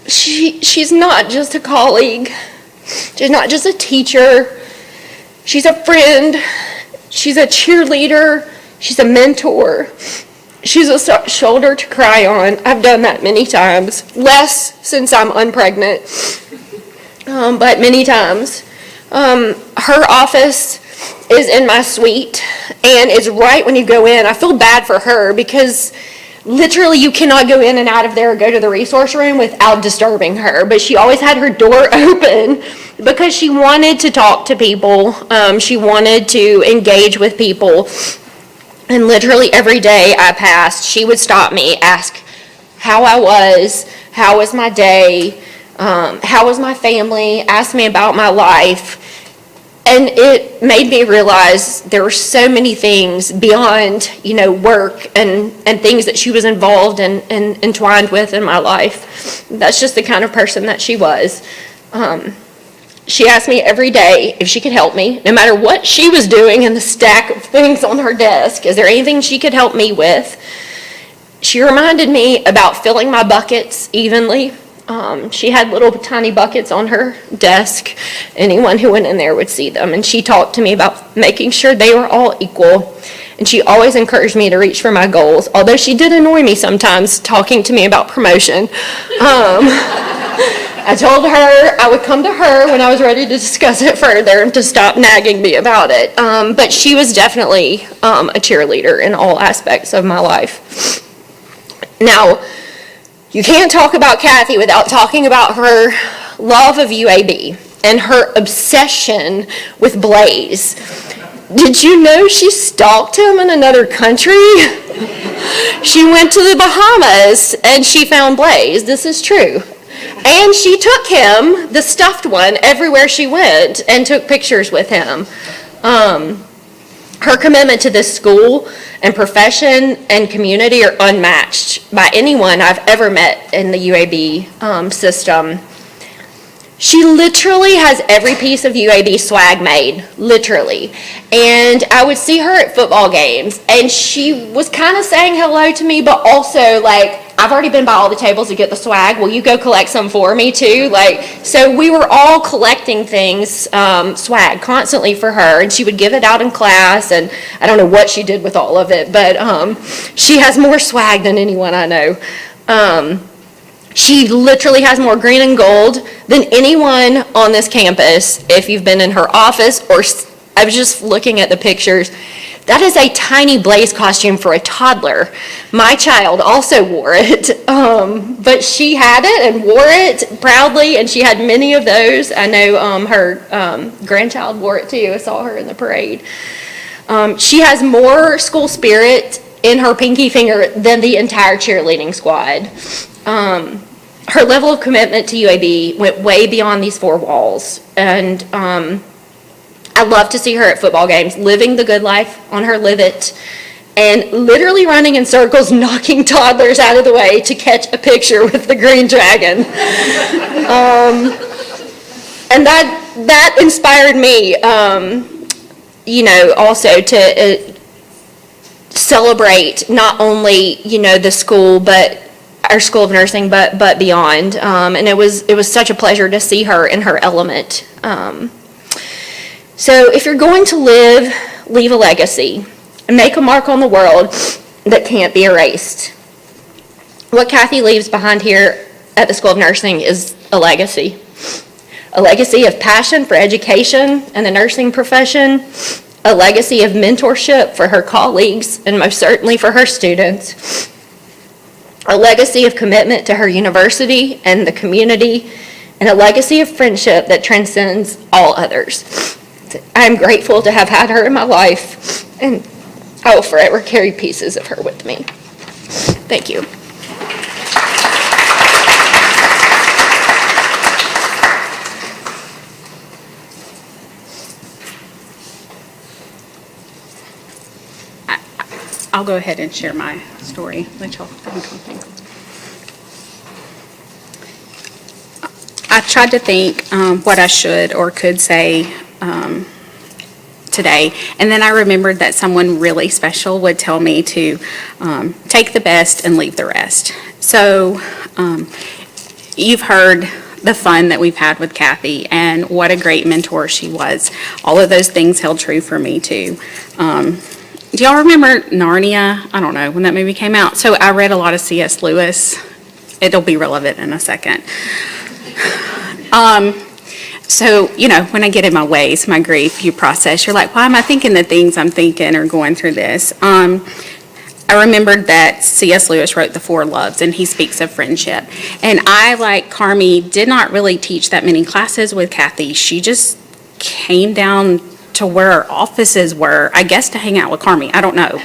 She's not just a colleague. She's not just a teacher. She's a friend. She's a cheerleader. She's a mentor. She's a shoulder to cry on. I've done that many times. Less since I'm unpregnant, but many times. Her office is in my suite, and it's right when you go in. I feel bad for her because literally you cannot go in and out of there or go to the resource room without disturbing her. But she always had her door open because she wanted to talk to people. She wanted to engage with people. And literally every day I passed, she would stop me, ask how I was, how was my day, how was my family, ask me about my life. And it made me realize there were so many things beyond, work and things that she was involved and entwined with in my life. That's just the kind of person that she was. She asked me every day if she could help me, no matter what she was doing in the stack of things on her desk. Is there anything she could help me with? She reminded me about filling my buckets evenly. She had little tiny buckets on her desk. Anyone who went in there would see them. And she talked to me about making sure they were all equal. And she always encouraged me to reach for my goals, although she did annoy me sometimes talking to me about promotion. I told her I would come to her when I was ready to discuss it further and to stop nagging me about it. But she was definitely a cheerleader in all aspects of my life. Now, you can't talk about Cathy without talking about her love of UAB and her obsession with Blaze. Did you know she stalked him in another country? She went to the Bahamas and she found Blaze. This is true. And she took him, the stuffed one, everywhere she went and took pictures with him. Her commitment to this school and profession and community are unmatched by anyone I've ever met in the UAB system. She literally has every piece of UAB swag made, literally. And I would see her at football games, and she was kind of saying hello to me, but also like, I've already been by all the tables to get the swag. Will you go collect some for me too? So we were all collecting things, swag, constantly for her, and she would give it out in class, and I don't know what she did with all of it, but she has more swag than anyone I know. She literally has more green and gold than anyone on this campus. If you've been in her office, or I was just looking at the pictures, that is a tiny Blaze costume for a toddler. My child also wore it, but she had it and wore it proudly, and she had many of those. I know her grandchild wore it too. I saw her in the parade. She has more school spirit in her pinky finger than the entire cheerleading squad. Her level of commitment to UAB went way beyond these four walls, and I love to see her at football games, living the good life on her Live It, and literally running in circles, knocking toddlers out of the way to catch a picture with the green dragon. And that inspired me, also to celebrate not only, the school, but our School of Nursing, but beyond. And it was such a pleasure to see her in her element. So if you're going to leave a legacy and make a mark on the world that can't be erased, what Cathy leaves behind here at the School of Nursing is a legacy. A legacy of passion for education and the nursing profession, a legacy of mentorship for her colleagues and most certainly for her students, a legacy of commitment to her university and the community, and a legacy of friendship that transcends all others. I am grateful to have had her in my life, and I will forever carry pieces of her with me. Thank you. I'll go ahead and share my story. Let y'all think. I tried to think what I should or could say today, and then I remembered that someone really special would tell me to take the best and leave the rest. So you've heard the fun that we've had with Cathy and what a great mentor she was. All of those things held true for me too. Do y'all remember Narnia? I don't know, when that movie came out. So I read a lot of C.S. Lewis. It'll be relevant in a second. So, when I get in my ways, my grief, you process, you're like, why am I thinking the things I'm thinking or going through this? I remembered that C.S. Lewis wrote The Four Loves, and he speaks of friendship. And I, like Carmi, did not really teach that many classes with Cathy. She just came down to where our offices were, I guess to hang out with Carmi. I don't know.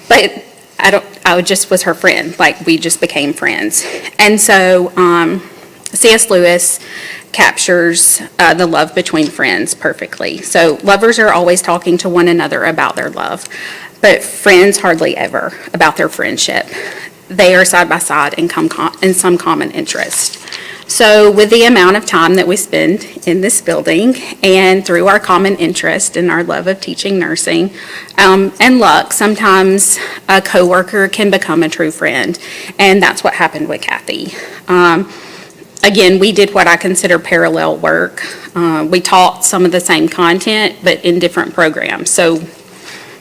But I just was her friend. Like, we just became friends. And so C.S. Lewis captures the love between friends perfectly. So lovers are always talking to one another about their love, but friends hardly ever about their friendship. They are side by side in some common interest. So with the amount of time that we spend in this building and through our common interest and our love of teaching nursing and luck, sometimes a coworker can become a true friend. And that's what happened with Cathy. Again, we did what I consider parallel work. We taught some of the same content, but in different programs. So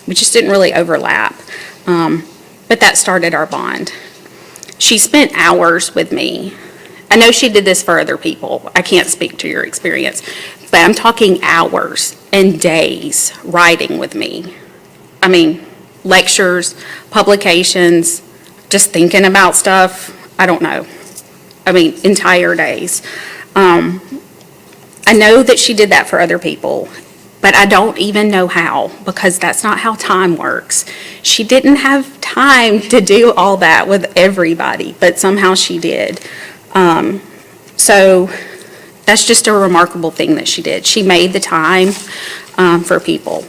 we just didn't really overlap. But that started our bond. She spent hours with me. I know she did this for other people. I can't speak to your experience, but I'm talking hours and days writing with me. I mean, lectures, publications, just thinking about stuff. I don't know. I mean, entire days. I know that she did that for other people, but I don't even know how, because that's not how time works. She didn't have time to do all that with everybody, but somehow she did. So that's just a remarkable thing that she did. She made the time for people.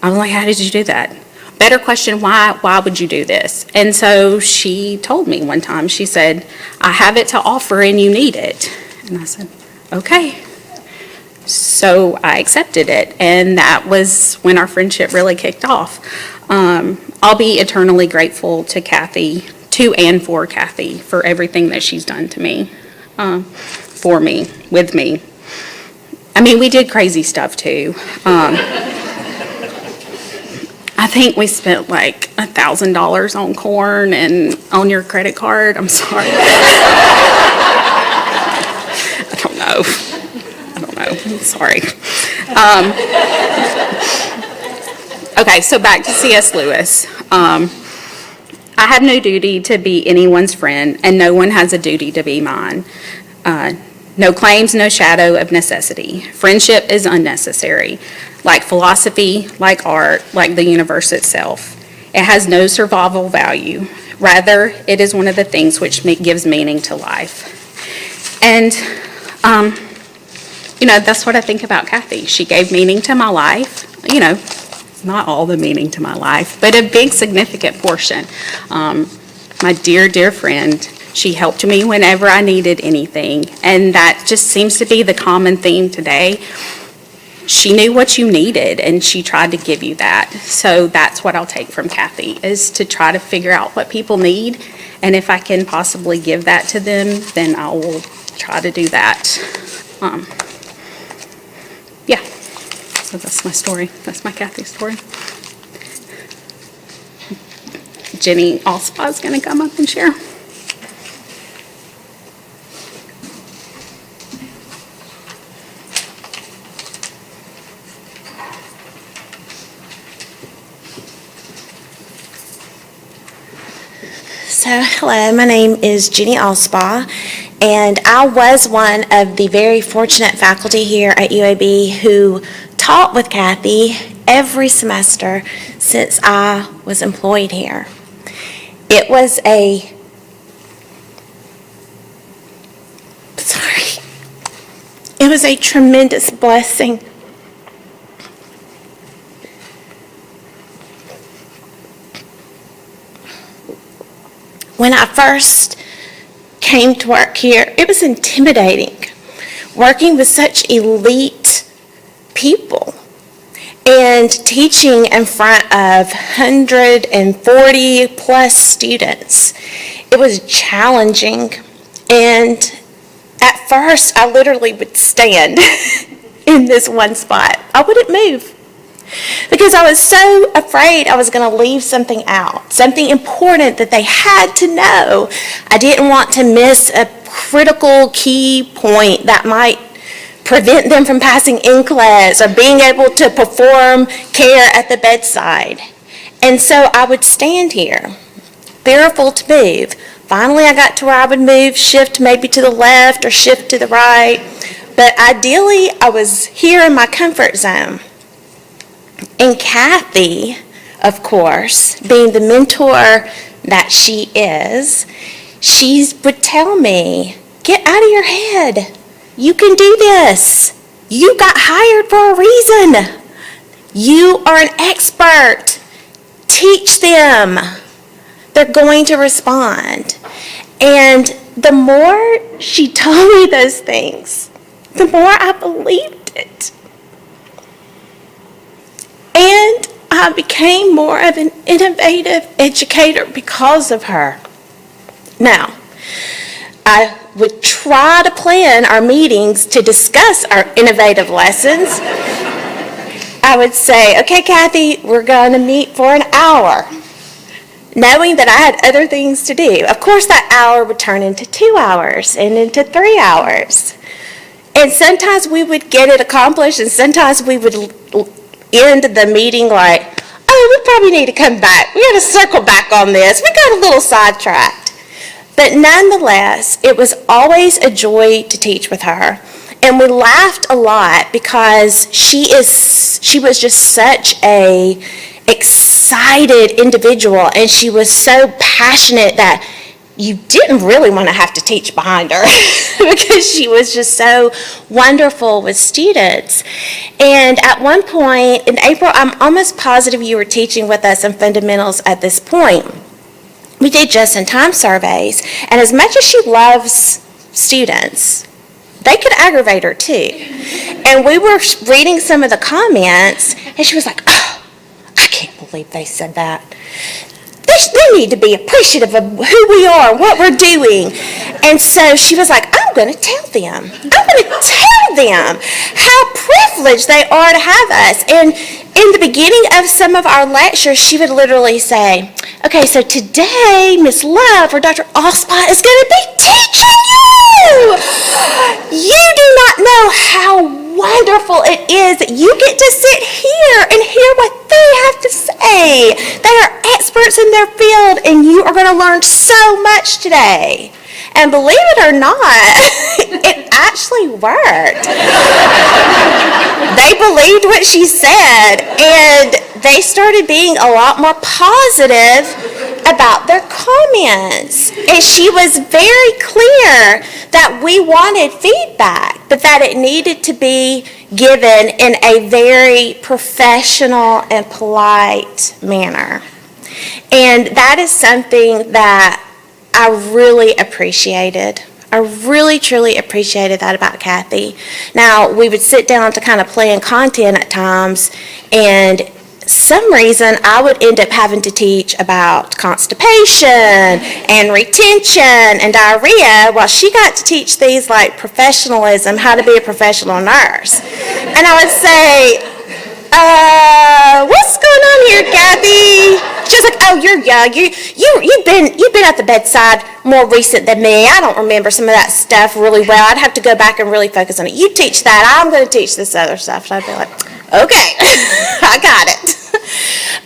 I was like, how did you do that? Better question, why would you do this? And so she told me one time, she said, I have it to offer and you need it. And I said, okay. So I accepted it, and that was when our friendship really kicked off. I'll be eternally grateful to Cathy, to and for Cathy, for everything that she's done to me, for me, with me. I mean, we did crazy stuff too. I think we spent like $1,000 on corn and on your credit card. I'm sorry. I don't know. I'm sorry. Okay, so back to C.S. Lewis. I have no duty to be anyone's friend, and no one has a duty to be mine. No claims, no shadow of necessity. Friendship is unnecessary. Like philosophy, like art, like the universe itself. It has no survival value. Rather, it is one of the things which gives meaning to life. And, that's what I think about Cathy. She gave meaning to my life, not all the meaning to my life, but a big significant portion. My dear, dear friend, she helped me whenever I needed anything, and that just seems to be the common theme today. She knew what you needed, and she tried to give you that. So that's what I'll take from Cathy, is to try to figure out what people need, and if I can possibly give that to them, then I will try to do that. Yeah, so that's my story. That's my Cathy story. Jenny Allspaw is going to come up and share. So, hello, my name is Jenny Allspaw, and I was one of the very fortunate faculty here at UAB who taught with Cathy every semester since I was employed here. It was a tremendous blessing. When I first came to work here, it was intimidating, working with such elite people and teaching in front of 140 plus students. It was challenging, and at first I literally would stand in this one spot. I wouldn't move, because I was so afraid I was going to leave something out, something important that they had to know. I didn't want to miss a critical key point that might prevent them from passing in class or being able to perform care at the bedside. And so I would stand here, fearful to move. Finally, I got to where I would move, shift maybe to the left or shift to the right. But ideally, I was here in my comfort zone. And Cathy, of course, being the mentor that she is, she would tell me, get out of your head. You can do this. You got hired for a reason. You are an expert. Teach them. They're going to respond. And the more she told me those things, the more I believed it. And I became more of an innovative educator because of her. Now, I would try to plan our meetings to discuss our innovative lessons. I would say, okay, Cathy, we're going to meet for an hour, knowing that I had other things to do. Of course, that hour would turn into 2 hours and into 3 hours. And sometimes we would get it accomplished, and sometimes we would end the meeting like, oh, we probably need to come back. We got to circle back on this. We got a little sidetracked. But nonetheless, it was always a joy to teach with her. And we laughed a lot because she was just such a excited individual, and she was so passionate that you didn't really want to have to teach behind her because she was just so wonderful with students. And at one point, in April, I'm almost positive you were teaching with us in fundamentals at this point. We did just-in-time surveys, and as much as she loves students, they could aggravate her too. And we were reading some of the comments, and she was like, oh, I can't believe they said that. They need to be appreciative of who we are and what we're doing. And so she was like, I'm going to tell them. I'm going to tell them how privileged they are to have us. And in the beginning of some of our lectures, she would literally say, okay, so today, Miss Love or Dr. Allspaw is going to be teaching you. You do not know how wonderful it is that you get to sit here and hear what they have to say. They are experts in their field, and you are going to learn so much today. And believe it or not, it actually worked. They believed what she said, and they started being a lot more positive about their comments. And she was very clear that we wanted feedback, but that it needed to be given in a very professional and polite manner. And that is something that I really appreciated. I really, truly appreciated that about Cathy. Now, we would sit down to kind of plan content at times, and some reason I would end up having to teach about constipation and retention and diarrhea, while she got to teach these like professionalism, how to be a professional nurse. And I would say, what's going on here, Cathy? She's like, oh, you're young. You've been at the bedside more recent than me. I don't remember some of that stuff really well. I'd have to go back and really focus on it. You teach that. I'm going to teach this other stuff. So I'd be like, okay, I got it.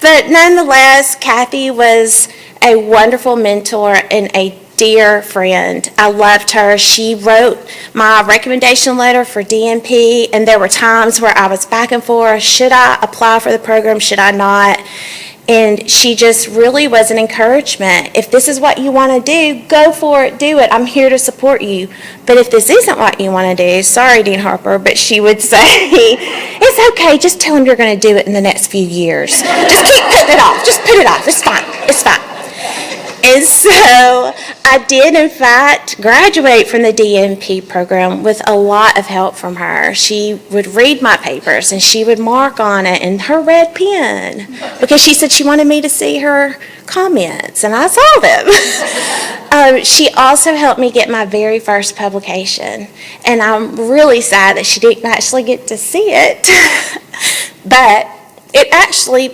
But nonetheless, Cathy was a wonderful mentor and a dear friend. I loved her. She wrote my recommendation letter for DNP, and there were times where I was back and forth. Should I apply for the program? Should I not? And she just really was an encouragement. If this is what you want to do, go for it, do it. I'm here to support you. But if this isn't what you want to do, sorry, Dean Harper, but she would say, it's okay, just tell him you're going to do it in the next few years. Just keep putting it off. Just put it off. It's fine. It's fine. And so I did, in fact, graduate from the DNP program with a lot of help from her. She would read my papers, and she would mark on it in her red pen, because she said she wanted me to see her comments, and I saw them. She also helped me get my very first publication, and I'm really sad that she didn't actually get to see it. But it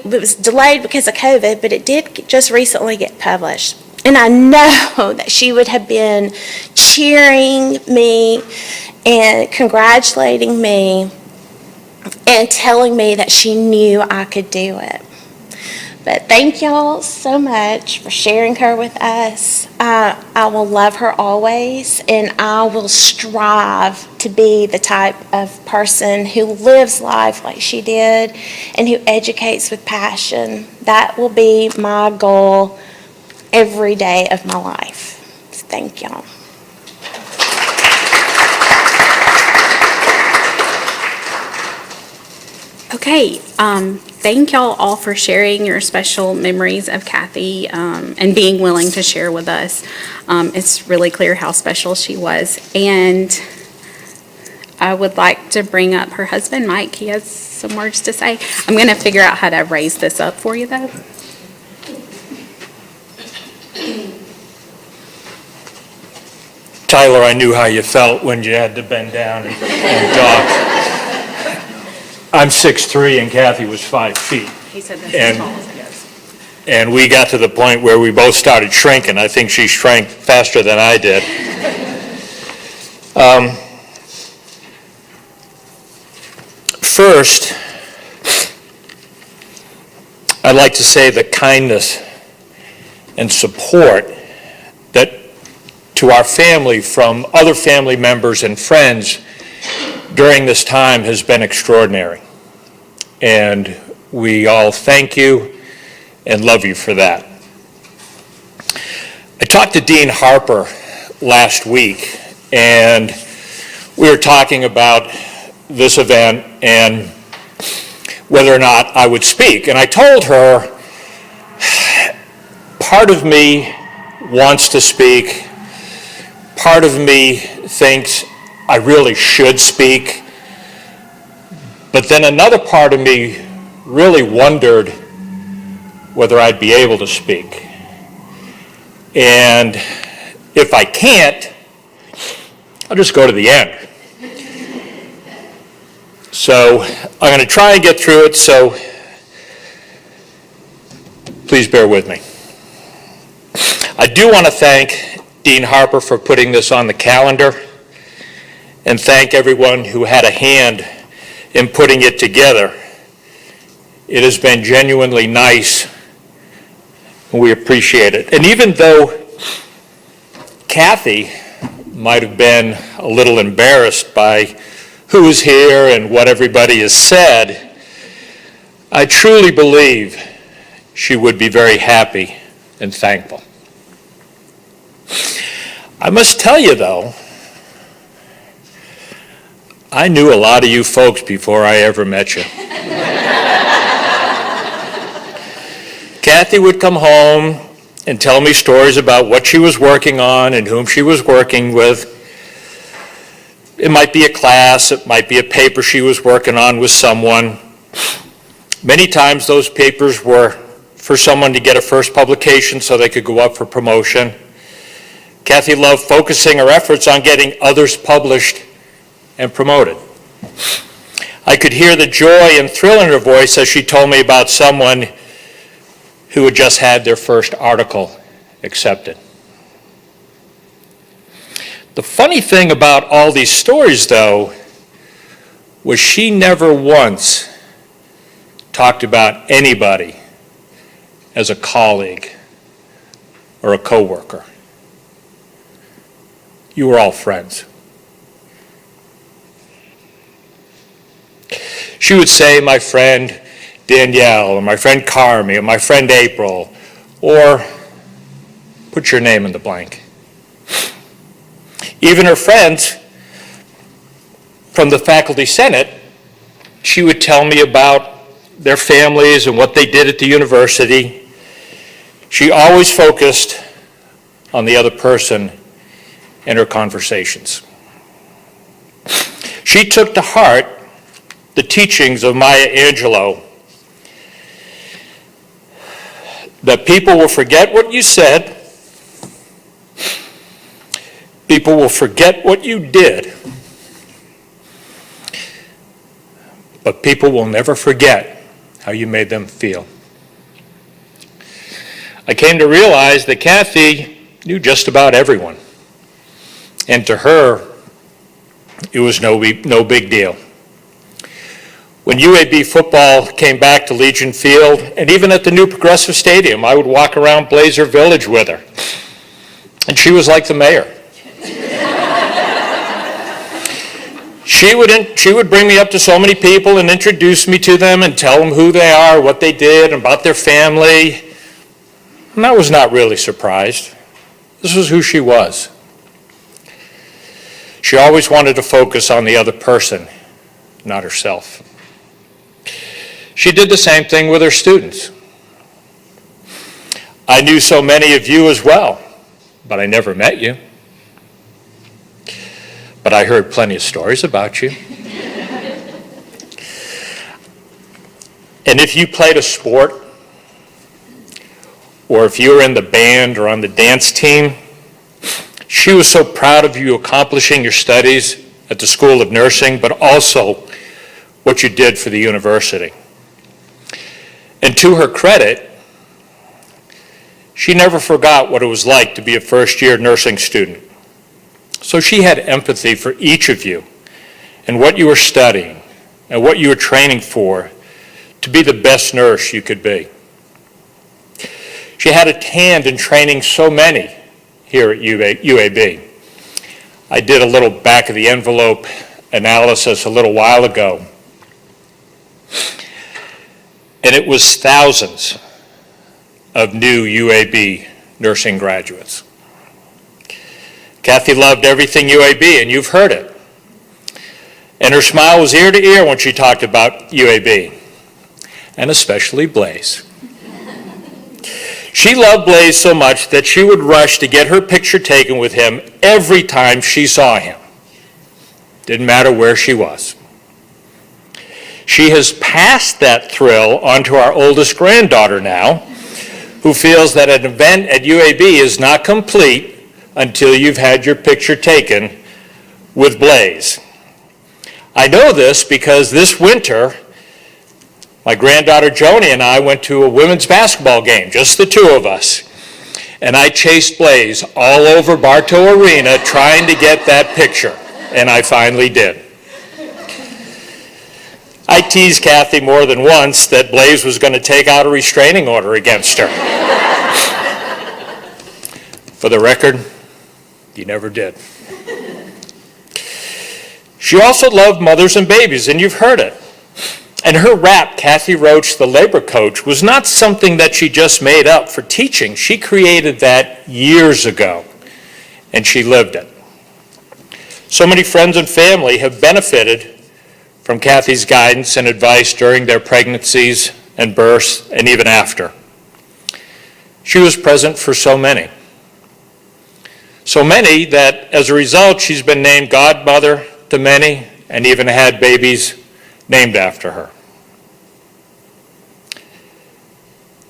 was delayed because of COVID, but it did just recently get published. And I know that she would have been cheering me and congratulating me and telling me that she knew I could do it. But thank y'all so much for sharing her with us. I will love her always, and I will strive to be the type of person who lives life like she did and who educates with passion. That will be my goal every day of my life. So thank y'all. Okay, thank y'all all for sharing your special memories of Cathy and being willing to share with us. It's really clear how special she was. And I would like to bring up her husband, Mike. He has some words to say. I'm going to figure out how to raise this up for you, though. Tyler, I knew how you felt when you had to bend down and talk. I'm 6'3", and Cathy was 5 feet. He said that's as tall as it goes. And we got to the point where we both started shrinking. I think she shrank faster than I did. First, I'd like to say the kindness and support that to our family from other family members and friends during this time has been extraordinary. And we all thank you and love you for that. I talked to Dean Harper last week, and we were talking about this event and whether or not I would speak. And I told her, part of me wants to speak. Part of me thinks I really should speak. But then another part of me really wondered whether I'd be able to speak. And if I can't, I'll just go to the end. So I'm going to try and get through it, so please bear with me. I do want to thank Dean Harper for putting this on the calendar, and thank everyone who had a hand in putting it together. It has been genuinely nice, and we appreciate it. And even though Cathy might have been a little embarrassed by who is here and what everybody has said, I truly believe she would be very happy and thankful. I must tell you, though, I knew a lot of you folks before I ever met you. Cathy would come home and tell me stories about what she was working on and whom she was working with. It might be a class, it might be a paper she was working on with someone. Many times those papers were for someone to get a first publication so they could go up for promotion. Cathy loved focusing her efforts on getting others published and promoted. I could hear the joy and thrill in her voice as she told me about someone who had just had their first article accepted. The funny thing about all these stories, though, was she never once talked about anybody as a colleague or a coworker. You were all friends. She would say, my friend Danielle, or my friend Carmi, or my friend April, or put your name in the blank. Even her friends from the faculty senate, she would tell me about their families and what they did at the university. She always focused on the other person in her conversations. She took to heart the teachings of Maya Angelou, that people will forget what you said, people will forget what you did, but people will never forget how you made them feel. I came to realize that Cathy knew just about everyone, and to her, it was no big deal. When UAB football came back to Legion Field, and even at the new Progressive Stadium, I would walk around Blazer Village with her. And she was like the mayor. She would bring me up to so many people and introduce me to them and tell them who they are, what they did, about their family. And I was not really surprised. This was who she was. She always wanted to focus on the other person, not herself. She did the same thing with her students. I knew so many of you as well, but I never met you. But I heard plenty of stories about you. And if you played a sport, or if you were in the band or on the dance team, she was so proud of you accomplishing your studies at the School of Nursing, but also what you did for the university. And to her credit, she never forgot what it was like to be a first-year nursing student. So she had empathy for each of you and what you were studying and what you were training for to be the best nurse you could be. She had a hand in training so many here at UAB. I did a little back-of-the-envelope analysis a little while ago, and it was thousands of new UAB nursing graduates. Cathy loved everything UAB, and you've heard it. And her smile was ear to ear when she talked about UAB, and especially Blaze. She loved Blaze so much that she would rush to get her picture taken with him every time she saw him. Didn't matter where she was. She has passed that thrill on to our oldest granddaughter now, who feels that an event at UAB is not complete until you've had your picture taken with Blaze. I know this because this winter, my granddaughter Joni and I went to a women's basketball game, just the two of us. And I chased Blaze all over Bartow Arena trying to get that picture, and I finally did. I teased Cathy more than once that Blaze was going to take out a restraining order against her. For the record, he never did. She also loved mothers and babies, and you've heard it. And her rap, Cathy Roche, the labor coach, was not something that she just made up for teaching. She created that years ago, and she lived it. So many friends and family have benefited from Cathy's guidance and advice during their pregnancies and births and even after. She was present for so many. So many that as a result she's been named godmother to many and even had babies named after her.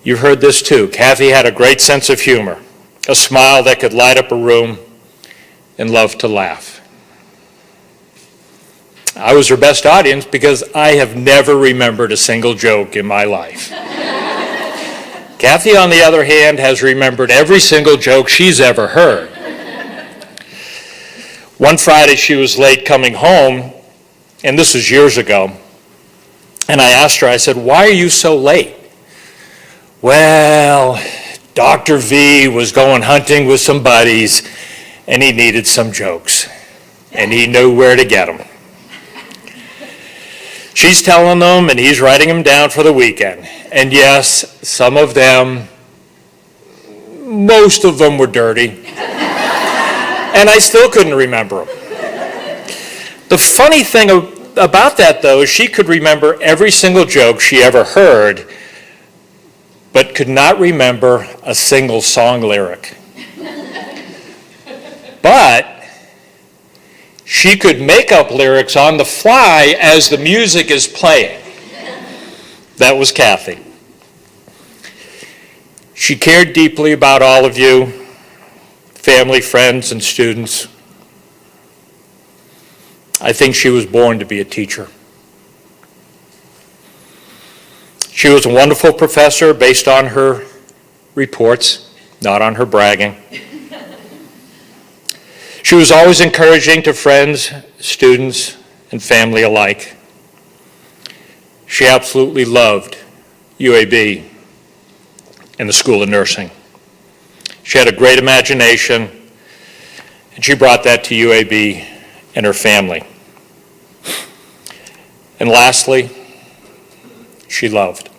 You've heard this too. Cathy had a great sense of humor, a smile that could light up a room, and loved to laugh. I was her best audience because I have never remembered a single joke in my life. Cathy, on the other hand, has remembered every single joke she's ever heard. One Friday she was late coming home, and this was years ago, and I asked her, I said, "Why are you so late?" "Well, Dr. V was going hunting with some buddies, and he needed some jokes, and he knew where to get them." She's telling them, and he's writing them down for the weekend. And yes, some of them, most of them were dirty, and I still couldn't remember them. The funny thing about that, though, is she could remember every single joke she ever heard, but could not remember a single song lyric. But she could make up lyrics on the fly as the music is playing. That was Cathy. She cared deeply about all of you, family, friends, and students. I think she was born to be a teacher. She was a wonderful professor based on her reports, not on her bragging. She was always encouraging to friends, students, and family alike. She absolutely loved UAB and the School of Nursing. She had a great imagination, and she brought that to UAB and her family. And lastly, she loved.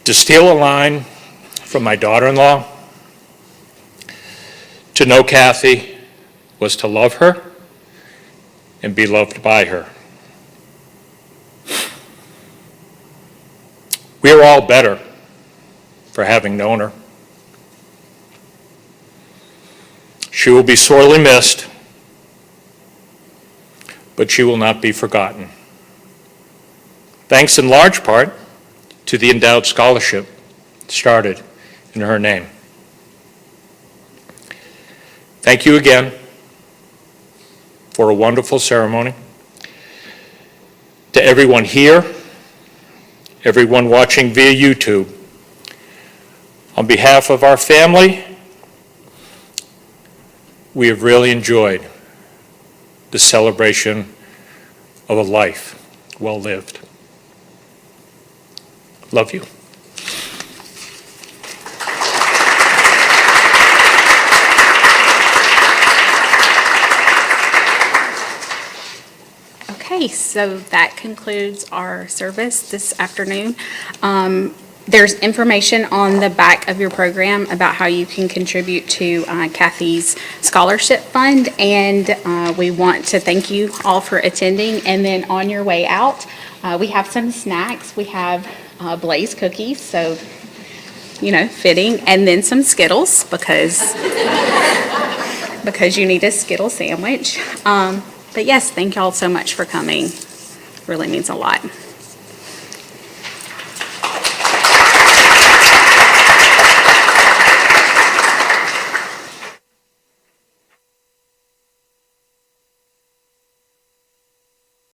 To steal a line from my daughter-in-law, to know Cathy was to love her and be loved by her. We are all better for having known her. She will be sorely missed, but she will not be forgotten. Thanks in large part to the endowed scholarship started in her name. Thank you again for a wonderful ceremony. To everyone here, everyone watching via YouTube, on behalf of our family, we have really enjoyed the celebration of a life well lived. Love you. Okay, so that concludes our service this afternoon. There's information on the back of your program about how you can contribute to Cathy's scholarship fund, and we want to thank you all for attending. And then on your way out, we have some snacks. We have Blaze cookies, so, you know, fitting, and then some Skittles because you need a Skittle sandwich. But yes, thank y'all so much for coming. Really means a lot.